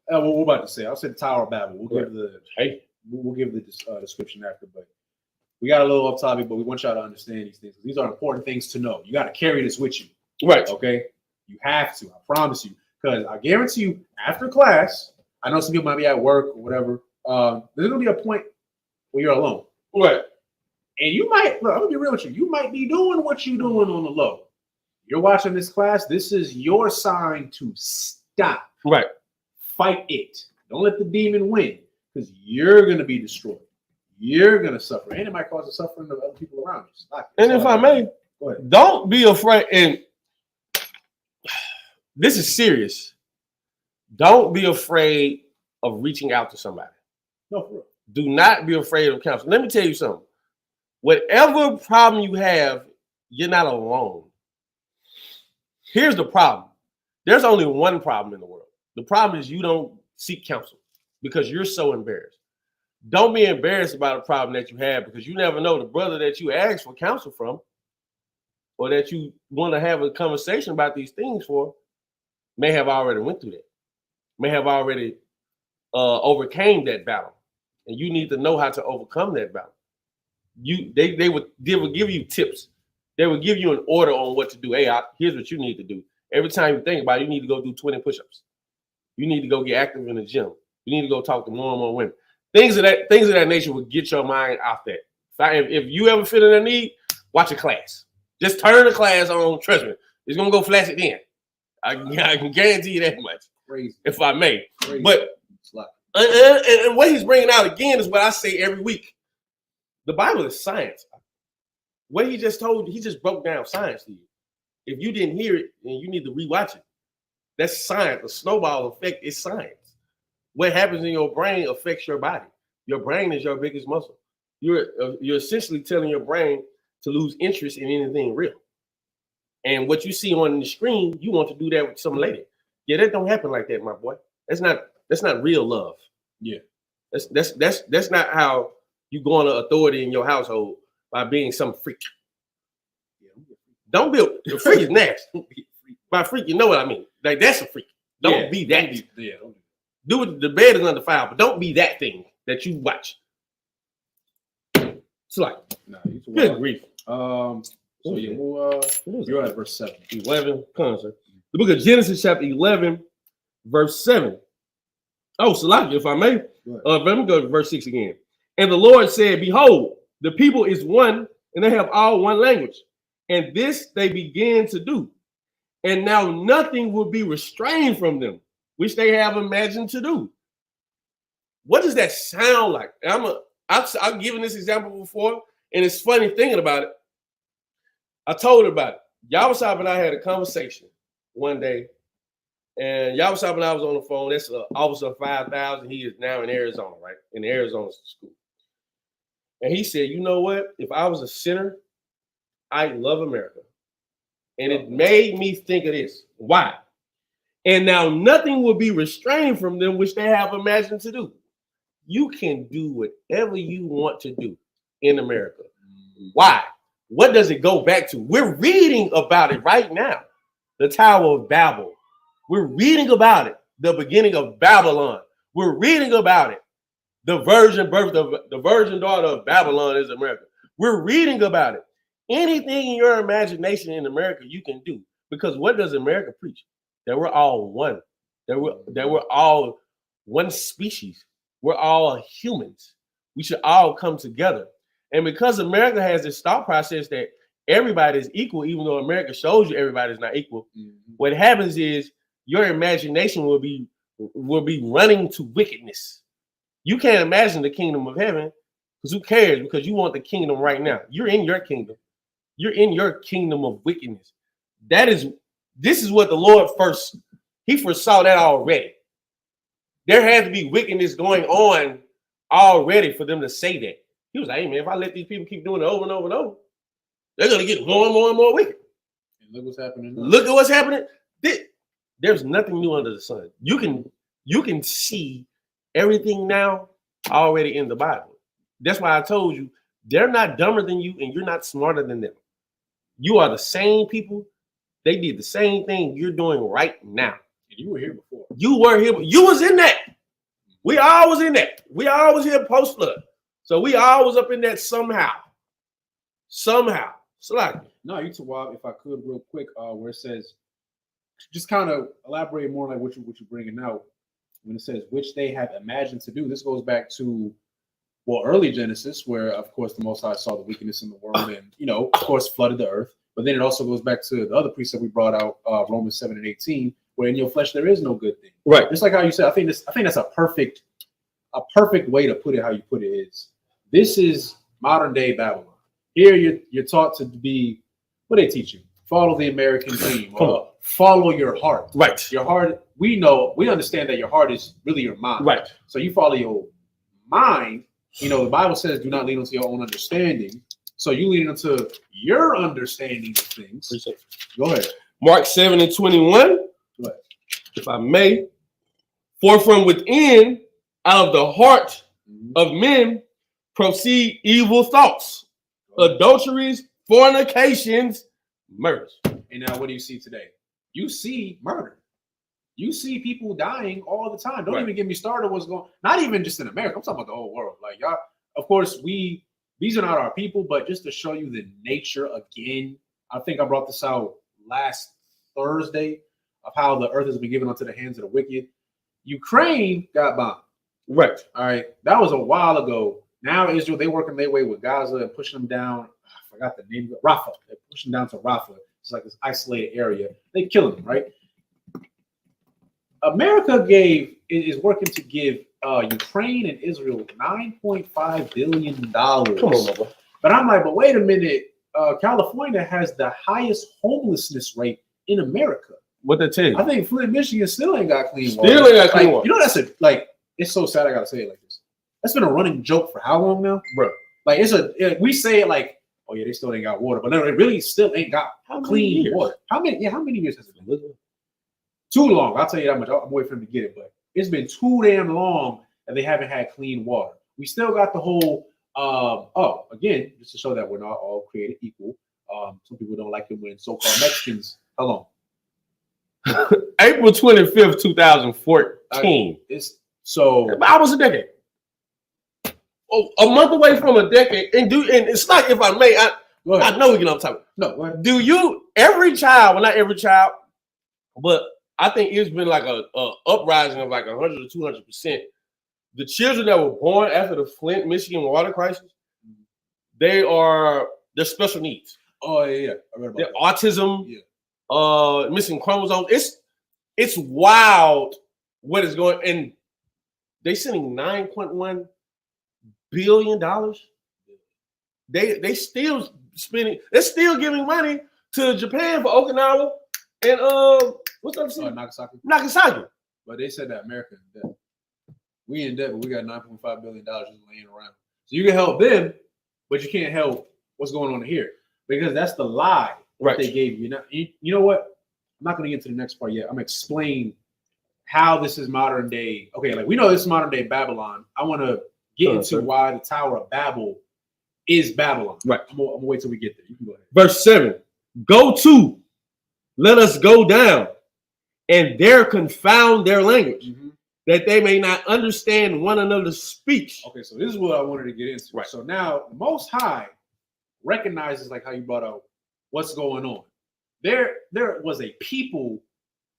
what we're about to say. I'll say the Tower of Babel. We'll give the description after, but we got a little off topic, but we want y'all to understand these things. These are important things to know. You got to carry this with you. Right. Okay? You have to. I promise you. Because I guarantee you, after class, I know some people might be at work or whatever. There's going to be a point where you're alone. Right. And you might, look, I'm going to be real with you. You might be doing what you're doing on the low. You're watching this class. This is your sign to stop. Right. Fight it. Don't let the demon win, because you're going to be destroyed. You're going to suffer. And it might cause the suffering of other people around you. And if I may, go ahead. Don't be afraid. And this is serious. Don't be afraid of reaching out to somebody. No, for real. Do not be afraid of counseling. Let me tell you something. Whatever problem you have, you're not alone. Here's the problem. There's only one problem in the world. The problem is you don't seek counsel because you're so embarrassed. Don't be embarrassed about a problem that you have, because you never know, the brother that you ask for counsel from or that you want to have a conversation about these things for may have already went through that, may have already overcame that battle. And you need to know how to overcome that battle. They would give you tips. They would give you an order on what to do. Hey, here's what you need to do. Every time you think about it, you need to go do 20 push-ups. You need to go get active in the gym. You need to go talk to more and more women. Things of that nature will get your mind off that. If you ever feel in a need, watch a class. Just turn the class on. Trust me, it's gonna go flash it in. I can guarantee you that much. Crazy. If I may. Crazy. But and what he's bringing out again is what I say every week. The Bible is science. What he just told you, he just broke down science to you. If you didn't hear it, then you need to rewatch it. That's science. The snowball effect is science. What happens in your brain affects your body. Your brain is your biggest muscle. You're essentially telling your brain to lose interest in anything real. And what you see on the screen, you want to do that with some lady. Yeah, that don't happen like that, my boy. That's not real love. Yeah. That's not how you go on to authority in your household, by being some freak. Don't be a freak is nasty. By freak, you know what I mean. Like, that's a freak. Don't be that. Do it. The bed is undefiled, but don't be that thing that you watch. It's like, good grief. So yeah, you're at verse 7. 11. Come on, sir. The book of Genesis, chapter 11, verse 7. Oh, Salaki, if I may. Let me go to verse 6 again. And the Lord said, behold, the people is one, and they have all one language. And this they began to do. And now nothing will be restrained from them, which they have imagined to do. What does that sound like? I've given this example before, and it's funny thinking about it. I told her about it. Yawasab and I had a conversation one day, and Yawasab and I was on the phone. That's Officer 5000. He is now in Arizona, right? In the Arizona school. And he said, you know what? If I was a sinner, I love America. And it made me think of this. Why? And now nothing will be restrained from them, which they have imagined to do. You can do whatever you want to do in America. Why? What does it go back to? We're reading about it right now. The Tower of Babel. We're reading about it. The beginning of Babylon. We're reading about it. The virgin birth of the virgin daughter of Babylon is America. We're reading about it. Anything in your imagination in America you can do. Because what does America preach? That we're all one. That we're all one species. We're all humans. We should all come together. And because America has this thought process that everybody is equal, even though America shows you everybody's not equal, what happens is your imagination will be running to wickedness. You can't imagine the kingdom of heaven, because who cares? Because you want the kingdom right now. You're in your kingdom. You're in your kingdom of wickedness. This is what the Lord he foresaw that already. There had to be wickedness going on already for them to say that. He was like, hey man, if I let these people keep doing it over and over and over, they're going to get more and more and more wicked. And look what's happening now. Look at what's happening. There's nothing new under the sun. You can see everything now already in the Bible. That's why I told you, they're not dumber than you and you're not smarter than them. You are the same people. They did the same thing you're doing right now. And you were here before. You were here. You was in that. We all was in that. We all was here post-flood. So we all was up in that somehow. Somehow. So like, no, you too, Wab, if I could real quick, where it says, just kind of elaborate more like what you're bringing out when it says, which they have imagined to do. This goes back to, well, early Genesis, where, of course, the Most High saw the wickedness in the world and, of course, flooded the earth. But then it also goes back to the other precept we brought out, Romans 7:18, where in your flesh there is no good thing. Right. Just like how you said, I think that's a perfect way to put it. How you put it is, this is modern day Babylon. Here you're taught to be, what they teach you? Follow the American dream. Follow your heart. Right. Your heart. We understand that your heart is really your mind. Right. So you follow your mind. You know, the Bible says, "Do not lean into your own understanding." So you lean into your understanding of things. Go ahead. Mark 7:21. If I may, for from within, out of the heart of men, proceed evil thoughts, adulteries, fornications, murders. And now, what do you see today? You see murder. You see people dying all the time. Don't even get me started. What's going? Not even just in America. I'm talking about the whole world. Like y'all, of course, these are not our people, but just to show you the nature again. I think I brought this out last Thursday of how the earth has been given unto the hands of the wicked. Ukraine got bombed. Right. All right. That was a while ago. Now Israel, they working their way with Gaza and pushing them down. I forgot the name of it. Rafah. They're pushing down to Rafah. It's like this isolated area. They killing them, right? America is working to give Ukraine and Israel $9.5 billion. Come on, bro. But I'm like, but wait a minute. California has the highest homelessness rate in America. What they tell you? I think Flint, Michigan still ain't got clean water. Still ain't got clean water. You know, it's so sad I gotta say it like this. That's been a running joke for how long now? Bro. Like we say it like, oh yeah, they still ain't got water, but no, they really still ain't got clean water. How many years has it been? Too long. I'll tell you that much. I'm waiting for them to get it, but it's been too damn long that they haven't had clean water. We still got the whole again, just to show that we're not all created equal. Some people don't like it when so-called Mexicans. How long? April 25th, 2014. I was a decade. Oh, a month away from a decade. And it's like, if I may, I know we can talk. No, do you every child, well, not every child, but I think it's been like a uprising of like 100 to 200%. The children that were born after the Flint, Michigan water crisis, they're special needs. Oh yeah. I read about that. Autism, missing chromosomes. It's wild what is going, and they sending $9.1 billion. They still spending. They're still giving money to Japan for Okinawa and what's up? Nagasaki. But they said that America in debt. We in debt, but we got $9.5 billion just laying around. So you can help them, but you can't help what's going on here because that's the lie that they gave you. Now, you know what? I'm not going to get to the next part yet. I'm going to explain how this is modern day. Okay, like we know this is modern day Babylon. I want to get into why the Tower of Babel is Babylon. Right. I'm gonna wait till we get there. You can go ahead. Verse 7. Go to, let us go down, and there confound their language, that they may not understand one another's speech. Okay, so this is what I wanted to get into. Right. So now the Most High recognizes, like how you brought out what's going on. There was a people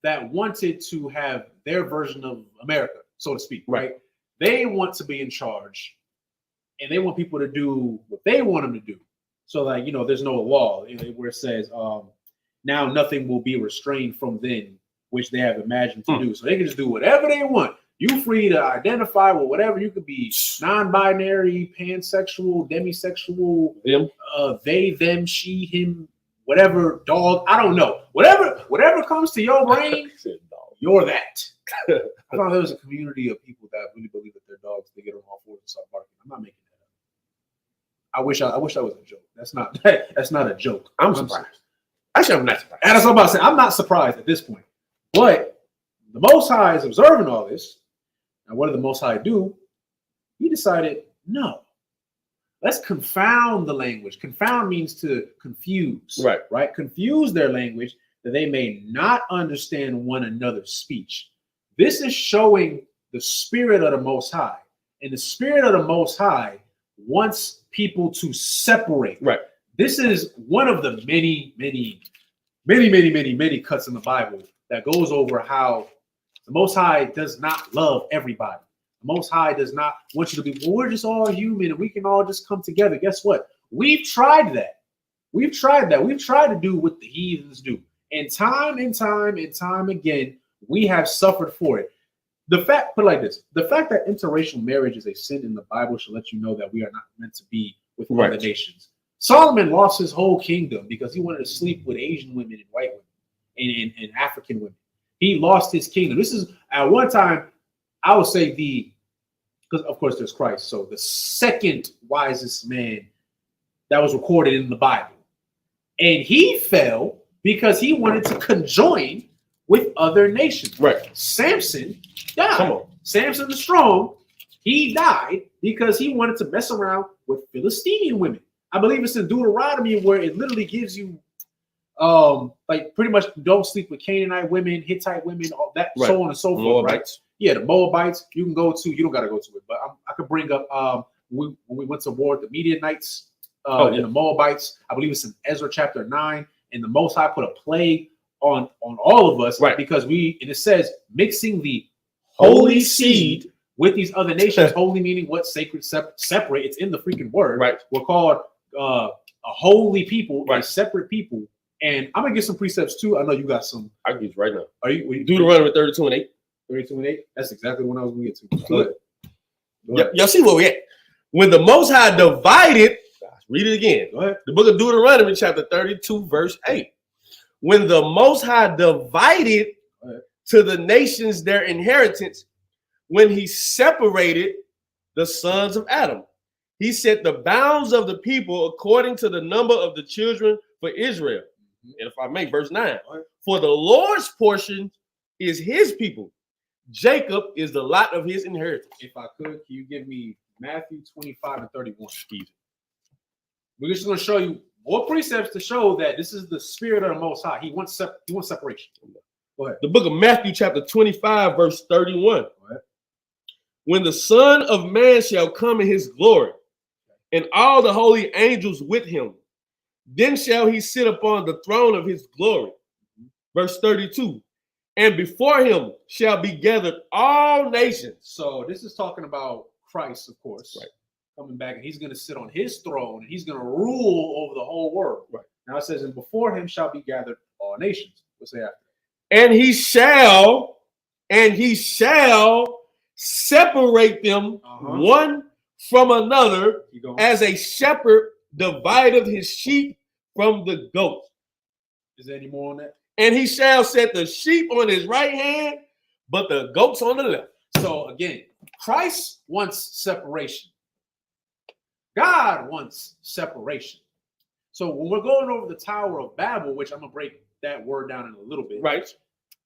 that wanted to have their version of America, so to speak, right? They want to be in charge, and they want people to do what they want them to do. So, like, there's no law where it says, now nothing will be restrained from then, which they have imagined to do. So they can just do whatever they want. You're free to identify with whatever. You could be non-binary, pansexual, demisexual, they, them, she, him, whatever, dog. I don't know. Whatever comes to your brain, you're that. I thought there was a community of people that really believe that their dogs, they get on all fours and start barking. I'm not making that up. I wish that was a joke. That's not a joke. I'm surprised. Actually, I'm not surprised. And that's what I'm about to say. I'm not surprised at this point. But the Most High is observing all this. And what did the Most High do? He decided, no. Let's confound the language. Confound means to confuse. Right? Confuse their language that they may not understand one another's speech. This is showing the spirit of the Most High. And the spirit of the Most High wants people to separate. Right. This is one of the many cuts in the Bible that goes over how the Most High does not love everybody. The Most High does not want you to be, well, we're just all human and we can all just come together. Guess what? We've tried that. We've tried that. We've tried to do what the heathens do. And time again, we have suffered for it. Put it like this: the fact that interracial marriage is a sin in the Bible should let you know that we are not meant to be with other nations. Solomon lost his whole kingdom because he wanted to sleep with Asian women and white women and African women. He lost his kingdom. This is at one time, I would say because of course there's Christ, so the second wisest man that was recorded in the Bible. And he fell because he wanted to conjoin with other nations. Right. Samson died. Come on. Samson the strong, he died because he wanted to mess around with Philistine women. I believe it's in Deuteronomy where it literally gives you like pretty much don't sleep with Canaanite women, Hittite women, all that, so on and so forth. Right? Yeah, the Moabites. You can go to. You don't got to go to it, but I could bring up when we went to war with the Midianites and the Moabites. I believe it's in Ezra chapter 9, and the Most High put a plague on all of us, right? Because and it says mixing the holy seed with these other nations. Holy meaning what? Sacred, separate. It's in the freaking word. Right. We're called a holy people, a separate people. And I'm gonna get some precepts too. I know you got some. I can get you right now. Are you Deuteronomy 32:8? 32:8. That's exactly what I was gonna get to. Go ahead. Y'all see where we at? When the Most High divided, read it again. Go ahead. The book of Deuteronomy, chapter 32, verse 8. When the Most High divided to the nations their inheritance, when he separated the sons of Adam, he set the bounds of the people according to the number of the children for Israel. And if I may, verse 9, for the Lord's portion is his people. Jacob is the lot of his inheritance. If I could, can you give me Matthew 25 and 31? We're just going to show you more precepts to show that this is the spirit of the Most High. He wants separation. Go ahead. The book of Matthew, chapter 25, verse 31. When the Son of Man shall come in his glory, and all the holy angels with him, then shall he sit upon the throne of his glory. Verse 32. And before him shall be gathered all nations. So this is talking about Christ, of course, coming back, and he's going to sit on his throne, and he's going to rule over the whole world. Right. Now it says, and before him shall be gathered all nations. What's that after? And he shall separate them one from another, as a shepherd divideth his sheep from the goats. Is there any more on that? And he shall set the sheep on his right hand, but the goats on the left. So again, Christ wants separation. God wants separation. So when we're going over the Tower of Babel, which I'm going to break that word down in a little bit. Right.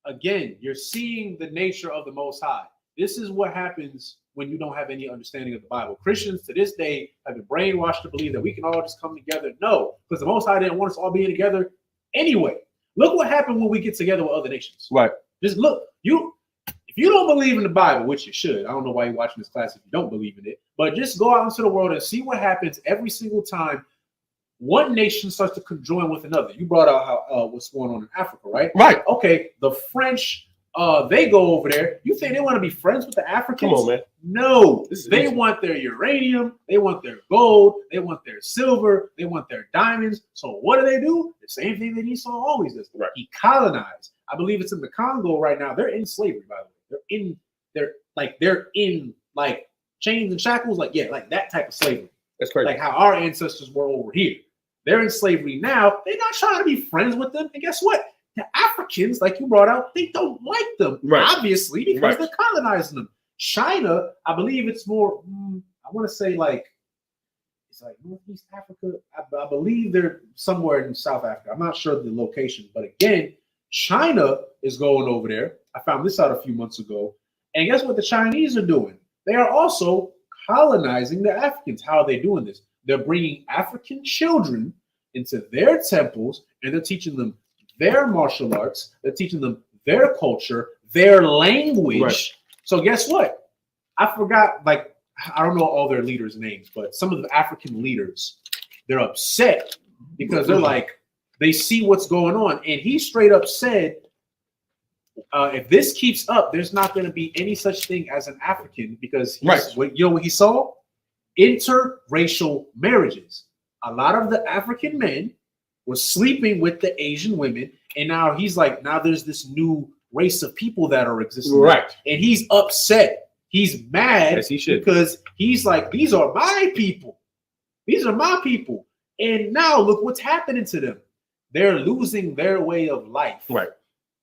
Again, you're seeing the nature of the Most High. This is what happens when you don't have any understanding of the Bible. Christians to this day have been brainwashed to believe that we can all just come together. No, because the Most High didn't want us all being together anyway. Look what happened when we get together with other nations. Right. Just look, if you don't believe in the Bible, which you should, I don't know why you're watching this class if you don't believe in it, but just go out into the world and see what happens every single time one nation starts to conjoin with another. You brought out how what's going on in Africa, right? Right. Okay, the French, they go over there. You think they want to be friends with the Africans? Come on, man. No, they want their uranium, they want their gold, they want their silver, they want their diamonds. So what do? The same thing that Esau always does. Right. He colonized. I believe it's in the Congo right now. They're in slavery, by the way. They're in chains and shackles, like that type of slavery. That's crazy. Like how our ancestors were over here. They're in slavery now. They're not trying to be friends with them. And guess what? The Africans, like you brought out, they don't like them, obviously, because they're colonizing them. China, I believe it's more, I want to say it's like Northeast Africa. I believe they're somewhere in South Africa. I'm not sure the location. But again, China is going over there. I found this out a few months ago. And guess what the Chinese are doing? They are also colonizing the Africans. How are they doing this? They're bringing African children into their temples, and they're teaching them their martial arts. They're teaching them their culture, their language. Right. So guess what? I forgot, I don't know all their leaders' names, but some of the African leaders, they're upset because they're like, they see what's going on. And he straight up said, if this keeps up, there's not going to be any such thing as an African, because you know what he saw? Interracial marriages. A lot of the African men was sleeping with the Asian women, and now he's like, now there's this new race of people that are existing, Right? And he's upset. He's mad As he should, because he's like, these are my people. These are my people. And now look what's happening to them. They're losing their way of life, right?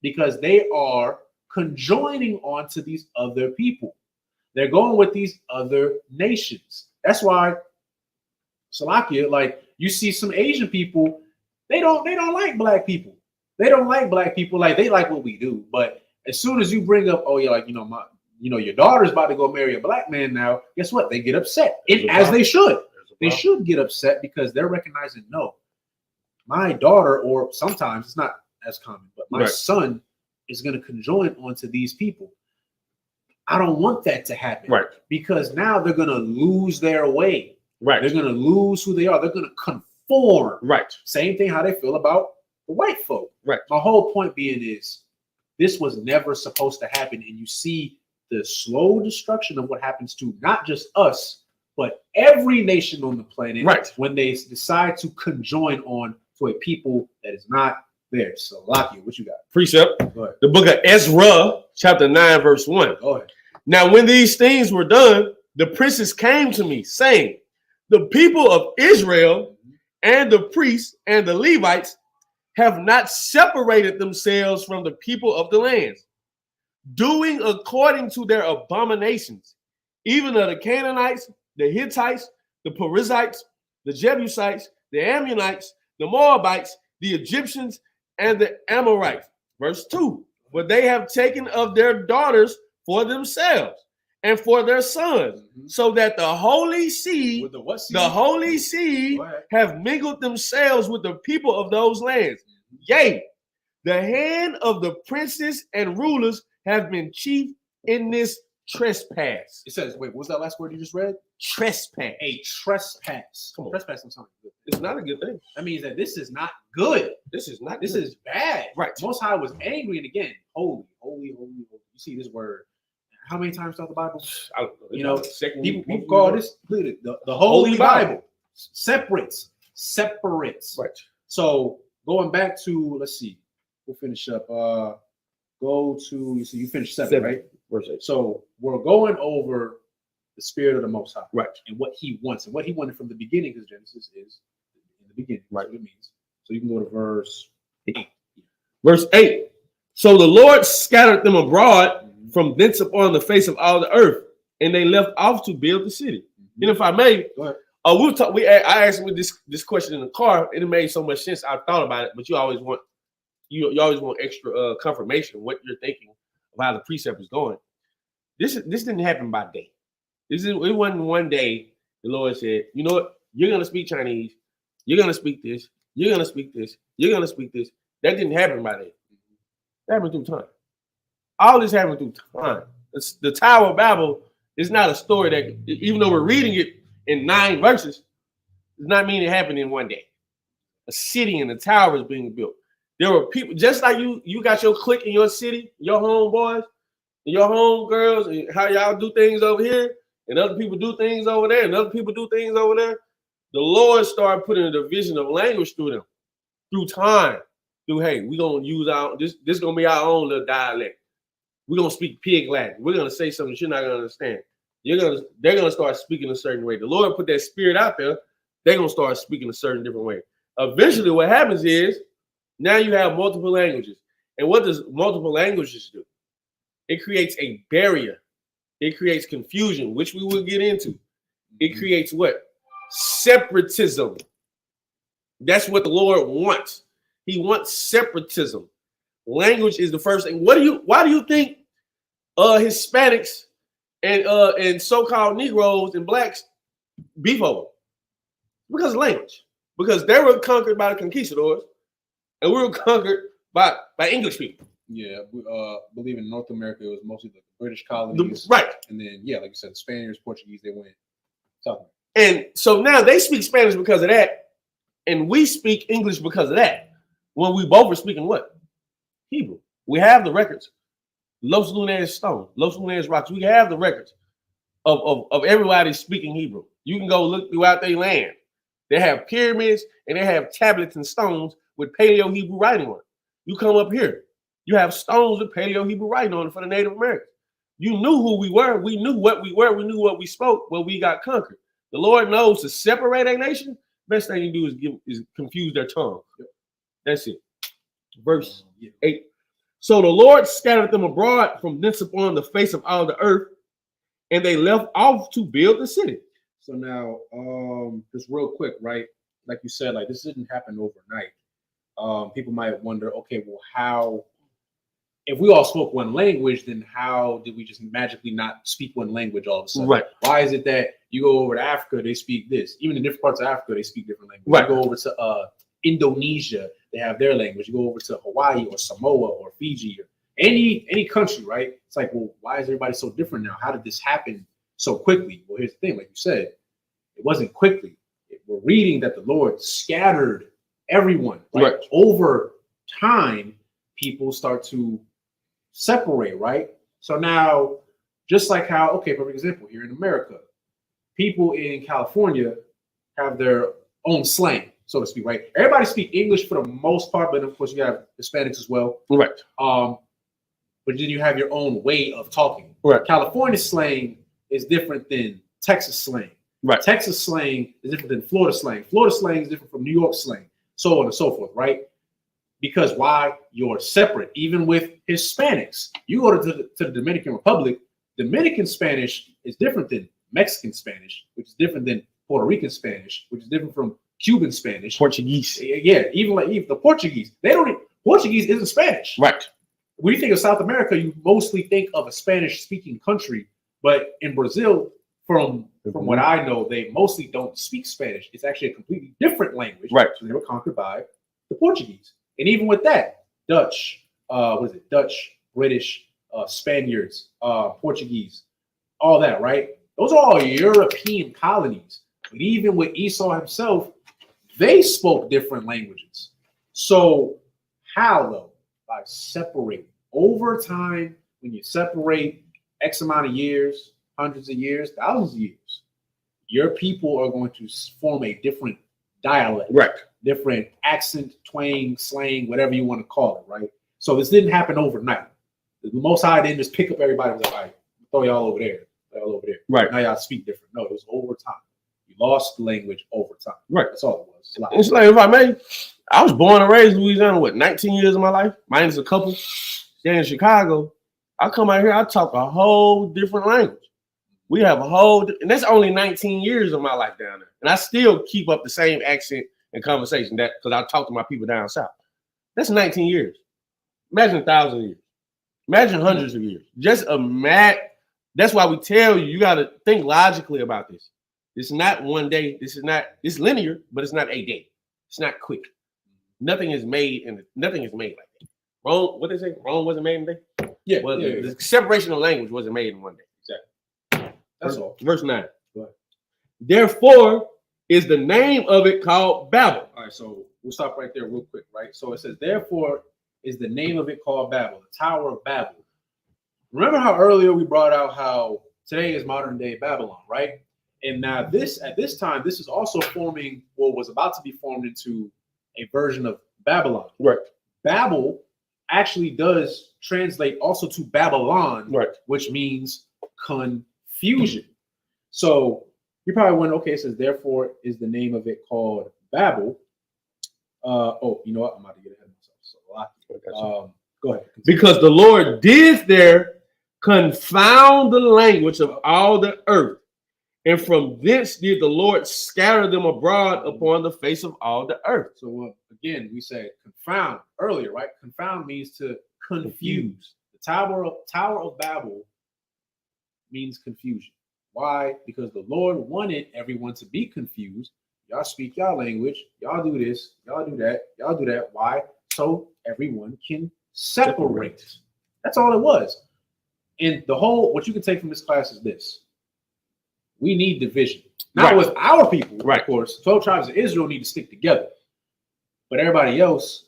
Because they are conjoining onto these other people. They're going with these other nations. That's why, Salakia, like you see some Asian people, they don't like black people. They don't like black people. Like they like what we do. But as soon as you bring up, oh yeah, like your daughter's about to go marry a black man now, guess what? They get upset. As they should. They should get upset because they're recognizing, no, my daughter, or sometimes it's not as common, but my son is going to conjoin onto these people. I don't want that to happen. Right. Because now they're going to lose their way. Right. They're going to lose who they are. They're going to conform. Right. Same thing how they feel about the white folk. Right. My whole point being is this was never supposed to happen. And you see the slow destruction of what happens to not just us, but every nation on the planet, right, when they decide to conjoin on to a people that is not theirs. So, Lakia, what you got? Precept. The book of Ezra, chapter 9, verse 1. Go ahead. Now, when these things were done, the princes came to me, saying, the people of Israel and the priests and the Levites have not separated themselves from the people of the lands, doing according to their abominations, even of the Canaanites, the Hittites, the Perizzites, the Jebusites, the Ammonites, the Moabites, the Egyptians, and the Amorites. Verse 2, but they have taken of their daughters for themselves and for their sons, so that the holy seed, have mingled themselves with the people of those lands. Yea, the hand of the princes and rulers have been chief in this trespass. It says, wait, what was that last word you just read? Trespass. A trespass. Come on. Trespass is something good. It's not a good thing. That means that this is not good. This is not This good. is bad. Right. Most High was angry, and again, holy, holy, holy, holy. You see this word how many times throughout the Bible? I don't know. People call this the Holy Bible. Separates. Right. So going back to, let's see, we'll finish up. Go to, you finished 7, right? Verse 8. So we're going over the spirit of the Most High, right, and what He wants, and what He wanted from the beginning, because Genesis is in the beginning, right? What it means. So you can go to verse 8. Verse 8. So the Lord scattered them abroad from thence upon the face of all the earth, and they left off to build the city. And if I may, we'll talk. I asked him this question in the car, and it made so much sense. I thought about it, but you always want extra confirmation of what you're thinking of how the precept is going. This didn't happen by day. It wasn't one day the Lord said, you know what, you're gonna speak Chinese, you're gonna speak this, you're gonna speak this, you're gonna speak this. That didn't happen by day. It happened through time. All this happened through time. The Tower of Babel is not a story that, even though we're reading it in 9 verses, does not mean it happened in one day. A city and a tower is being built. There were people, just like you got your clique in your city, your homeboys, your homegirls, and how y'all do things over here, and other people do things over there, and other people do things over there. The Lord started putting a division of language through them, through time, through, hey, we're going to use this going to be our own little dialect. We're going to speak pig Latin. We're going to say something you're not going to understand. They're going to start speaking a certain way. The Lord put that spirit out there. They're going to start speaking a certain different way. Eventually, what happens is now you have multiple languages. And what does multiple languages do? It creates a barrier. It creates confusion, which we will get into. It creates what? Separatism. That's what the Lord wants. He wants separatism. Language is the first thing. Why do you think Hispanics and so-called Negroes and blacks beef over? Because of language. Because they were conquered by the conquistadors, and we were conquered by English people. Yeah, believe in North America, it was mostly the British colonies. Right. And then, yeah, like you said, the Spaniards, Portuguese, they went south. And so now they speak Spanish because of that, and we speak English because of that. When we both are speaking what? Hebrew. We have the records. Los Lunares stone, Los Lunares rocks. We have the records of everybody speaking Hebrew. You can go look throughout their land. They have pyramids and they have tablets and stones with Paleo Hebrew writing on it. You come up here, you have stones with Paleo Hebrew writing on it for the Native Americans. You knew who we were. We knew what we were. We knew what we spoke. Well, we got conquered. The Lord knows to separate a nation. Best thing you do is confuse their tongue. That's it. Verse 8. So the Lord scattered them abroad from thence upon the face of all the earth, and they left off to build the city. So now, just real quick, right? Like you said, like this didn't happen overnight. People might wonder, okay, well, how? If we all spoke one language, then how did we just magically not speak one language all of a sudden? Right. Why is it that you go over to Africa, they speak this? Even in different parts of Africa, they speak different languages. Right. You go over to Indonesia, they have their language. You go over to Hawaii or Samoa or Fiji or any country, right? It's like, well, why is everybody so different now? How did this happen so quickly? Well, here's the thing, like you said, it wasn't quickly. We're reading that the Lord scattered everyone. Right. Over time, people start to separate, right? So now, just like how, okay, for example, here in America, people in California have their own slang, so to speak, right? Everybody speak English for the most part, but of course you have Hispanics as well. Right. But then you have your own way of talking. Right. California slang is different than Texas slang. Right. Texas slang is different than Florida slang. Florida slang is different from New York slang, so on and so forth, right? Because why? You're separate. Even with Hispanics, you go to the Dominican Republic, Dominican Spanish is different than Mexican Spanish, which is different than Puerto Rican Spanish, which is different from Cuban Spanish. Portuguese. Yeah, even the Portuguese. Portuguese isn't Spanish. Right. When you think of South America, you mostly think of a Spanish-speaking country. But in Brazil, from what I know, they mostly don't speak Spanish. It's actually a completely different language. Right. So they were conquered by the Portuguese. And even with that, Dutch, Dutch, British, Spaniards, Portuguese, all that, right? Those are all European colonies. But even with Esau himself, they spoke different languages. So how, though? By separating. Over time, when you separate X amount of years, hundreds of years, thousands of years, your people are going to form a different dialect. Right. Different accent, twang, slang, whatever you want to call it, right? So this didn't happen overnight. The Most High didn't just pick up everybody and was like, all right, throw y'all over there, Right. Now y'all speak different. No, it was over time. You lost the language over time. Right. That's all it was. It's like, if I may, I was born and raised in Louisiana, 19 years of my life, minus a couple. Staying in Chicago, I come out here, I talk a whole different language. We have and that's only 19 years of my life down there. And I still keep up the same accent and conversation because I talk to my people down south. That's 19 years. Imagine 1,000 years. Imagine hundreds of years. Just imagine. That's why we tell you, you got to think logically about this. It's not one day. It's linear, but it's not a day. It's not quick. Nothing is made like that. Rome, what they say? Rome wasn't made in a day? Yeah. The separation of language wasn't made in one day. Exactly. That's all. Verse 9. Therefore is the name of it called Babel. All right, so we'll stop right there real quick, right? So it says, therefore is the name of it called Babel, the Tower of Babel. Remember how earlier we brought out how today is modern day Babylon, right? And now at this time, this is also forming what was about to be formed into a version of Babylon. Right. Babel actually does translate also to Babylon, right, which means confusion. So you probably wonder, okay, it says, therefore is the name of it called Babel. You know what? I'm about to get ahead of myself. So go ahead. Because the Lord did there confound the language of all the earth. And from thence did the Lord scatter them abroad upon the face of all the earth. So again, we said confound earlier, right? Confound means to confuse. The Tower of Babel means confusion. Why? Because the Lord wanted everyone to be confused. Y'all speak y'all language. Y'all do this. Y'all do that. Y'all do that. Why? So everyone can separate. That's all it was. And what you can take from this class is this. We need division. Not with our people, of course. 12 tribes of Israel need to stick together. But everybody else,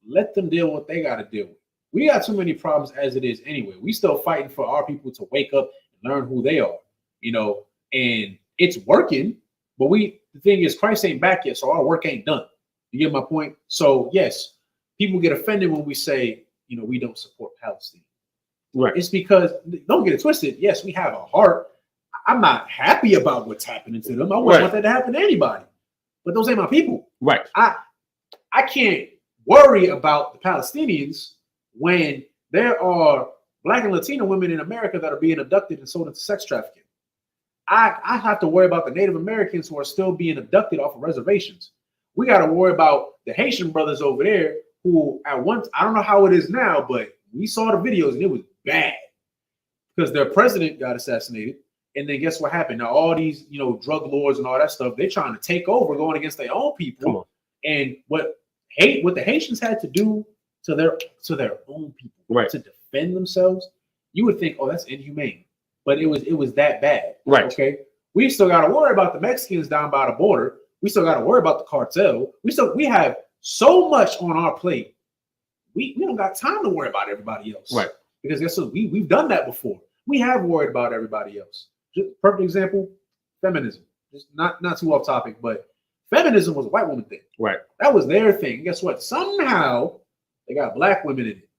let them deal with what they got to deal with. We got too many problems as it is anyway. We still fighting for our people to wake up and learn who they are, and it's working, But the thing is, Christ ain't back yet, so our work ain't done. You get my point? So yes, people get offended when we say, we don't support Palestine. Right. It's because, don't get it twisted. Yes, we have a heart. I'm not happy about what's happening to them. I wouldn't want that to happen to anybody. But those ain't my people. Right. I can't worry about the Palestinians when there are Black and Latino women in America that are being abducted and sold into sex trafficking. I have to worry about the Native Americans who are still being abducted off of reservations. We got to worry about the Haitian brothers over there who at once, I don't know how it is now, but we saw the videos and it was bad because their president got assassinated. And then guess what happened? Now all these, drug lords and all that stuff, they're trying to take over, going against their own people. Come on. And what the Haitians had to do to their own people, right, to defend themselves, you would think, oh, that's inhumane. But it was that bad. Right. Okay. We still got to worry about the Mexicans down by the border. We still got to worry about the cartel. We have so much on our plate. We don't got time to worry about everybody else. Right. Because guess what? We've done that before. We have worried about everybody else. Just perfect example, feminism. Just not too off topic, but feminism was a white woman thing. Right. That was their thing. Guess what? Somehow they got Black women in it.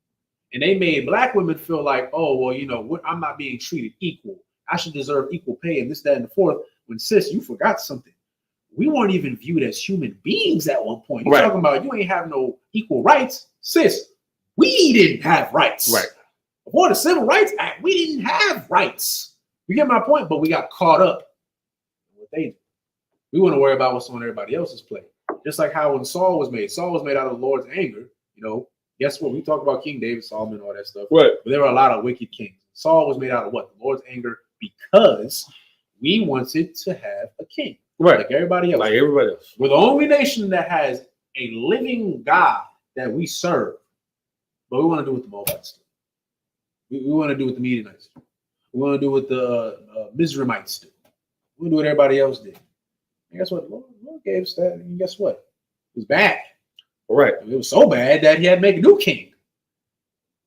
And they made Black women feel like, oh, well, I'm not being treated equal. I should deserve equal pay and this, that, and the fourth. When sis, you forgot something. We weren't even viewed as human beings at one point. You're talking about you ain't have no equal rights. Sis, we didn't have rights. Right. Before the Civil Rights Act, we didn't have rights. You get my point? But we got caught up in what they do. We want to worry about what's on everybody else's plate. Just like how when Saul was made out of the Lord's anger. Guess what? We talk about King David, Solomon, all that stuff. Right. But there were a lot of wicked kings. Saul was made out of what? The Lord's anger, because we wanted to have a king. Right. Like everybody else. Like everybody else. We're the only nation that has a living God that we serve. But we want to do what the Moabites do. We want to do what the Midianites do. We want to do what the Mizraimites do. We want to do what everybody else did. And guess what? Lord gave us that. And guess what? It was bad. Right. It was so bad that he had to make a new king.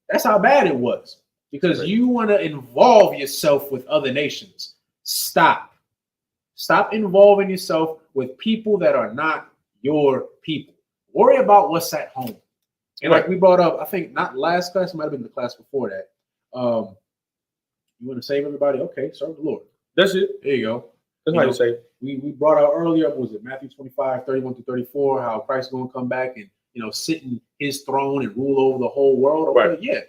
That's how bad it was. Because you want to involve yourself with other nations. Stop involving yourself with people that are not your people. Worry about what's at home. And like we brought up, I think not last class, it might have been the class before that. You want to save everybody? Okay, serve the Lord. That's it. There you go. That's how you say it. We brought out earlier, what was it, Matthew 25, 31 through 34, how Christ is going to come back and, sit in his throne and rule over the whole world. Okay, right. Yeah.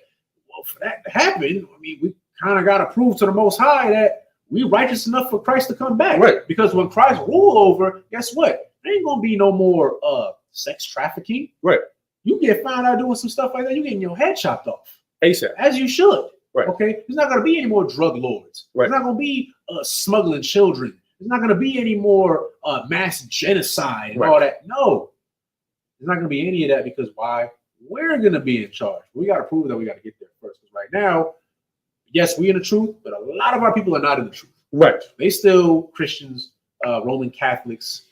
Well, for that to happen, we kind of got to prove to the Most High that we righteous enough for Christ to come back. Right. Because when Christ rule over, guess what? There ain't going to be no more sex trafficking. Right. You get found out doing some stuff like that, you getting your head chopped off. ASAP. As you should. Right. Okay. There's not going to be any more drug lords. Right. There's not going to be smuggling children. There's not going to be any more mass genocide and all that. No. There's not going to be any of that because why? We're going to be in charge. We got to prove that we got to get there first. Because right now, yes, we in the truth, but a lot of our people are not in the truth. Right. They still Christians, Roman Catholics,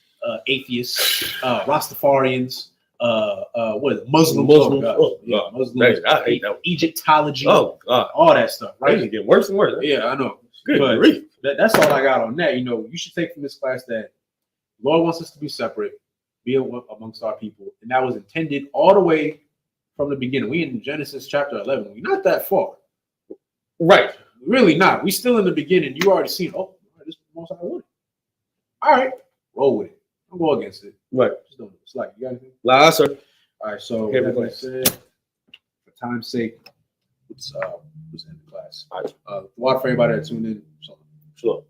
atheists, Rastafarians, what is it? Muslims? Muslims. I hate that. Egyptology. Oh God. All that stuff. Right. It's getting worse and worse. Yeah, I know. Good but grief. That's all I got on that. You should take from this class that the Lord wants us to be separate, be amongst our people, and that was intended all the way from the beginning. We in Genesis chapter 11. We're not that far. Right. Really not. We still in the beginning. You already seen, this is the most I wanted. All right. Roll with it. Don't go against it. Right. Just don't. It's like, you got anything? Nah, sir. All right. So, like I said, for time's sake, let's end the class. All right. Water for everybody that tuned in. So, sure.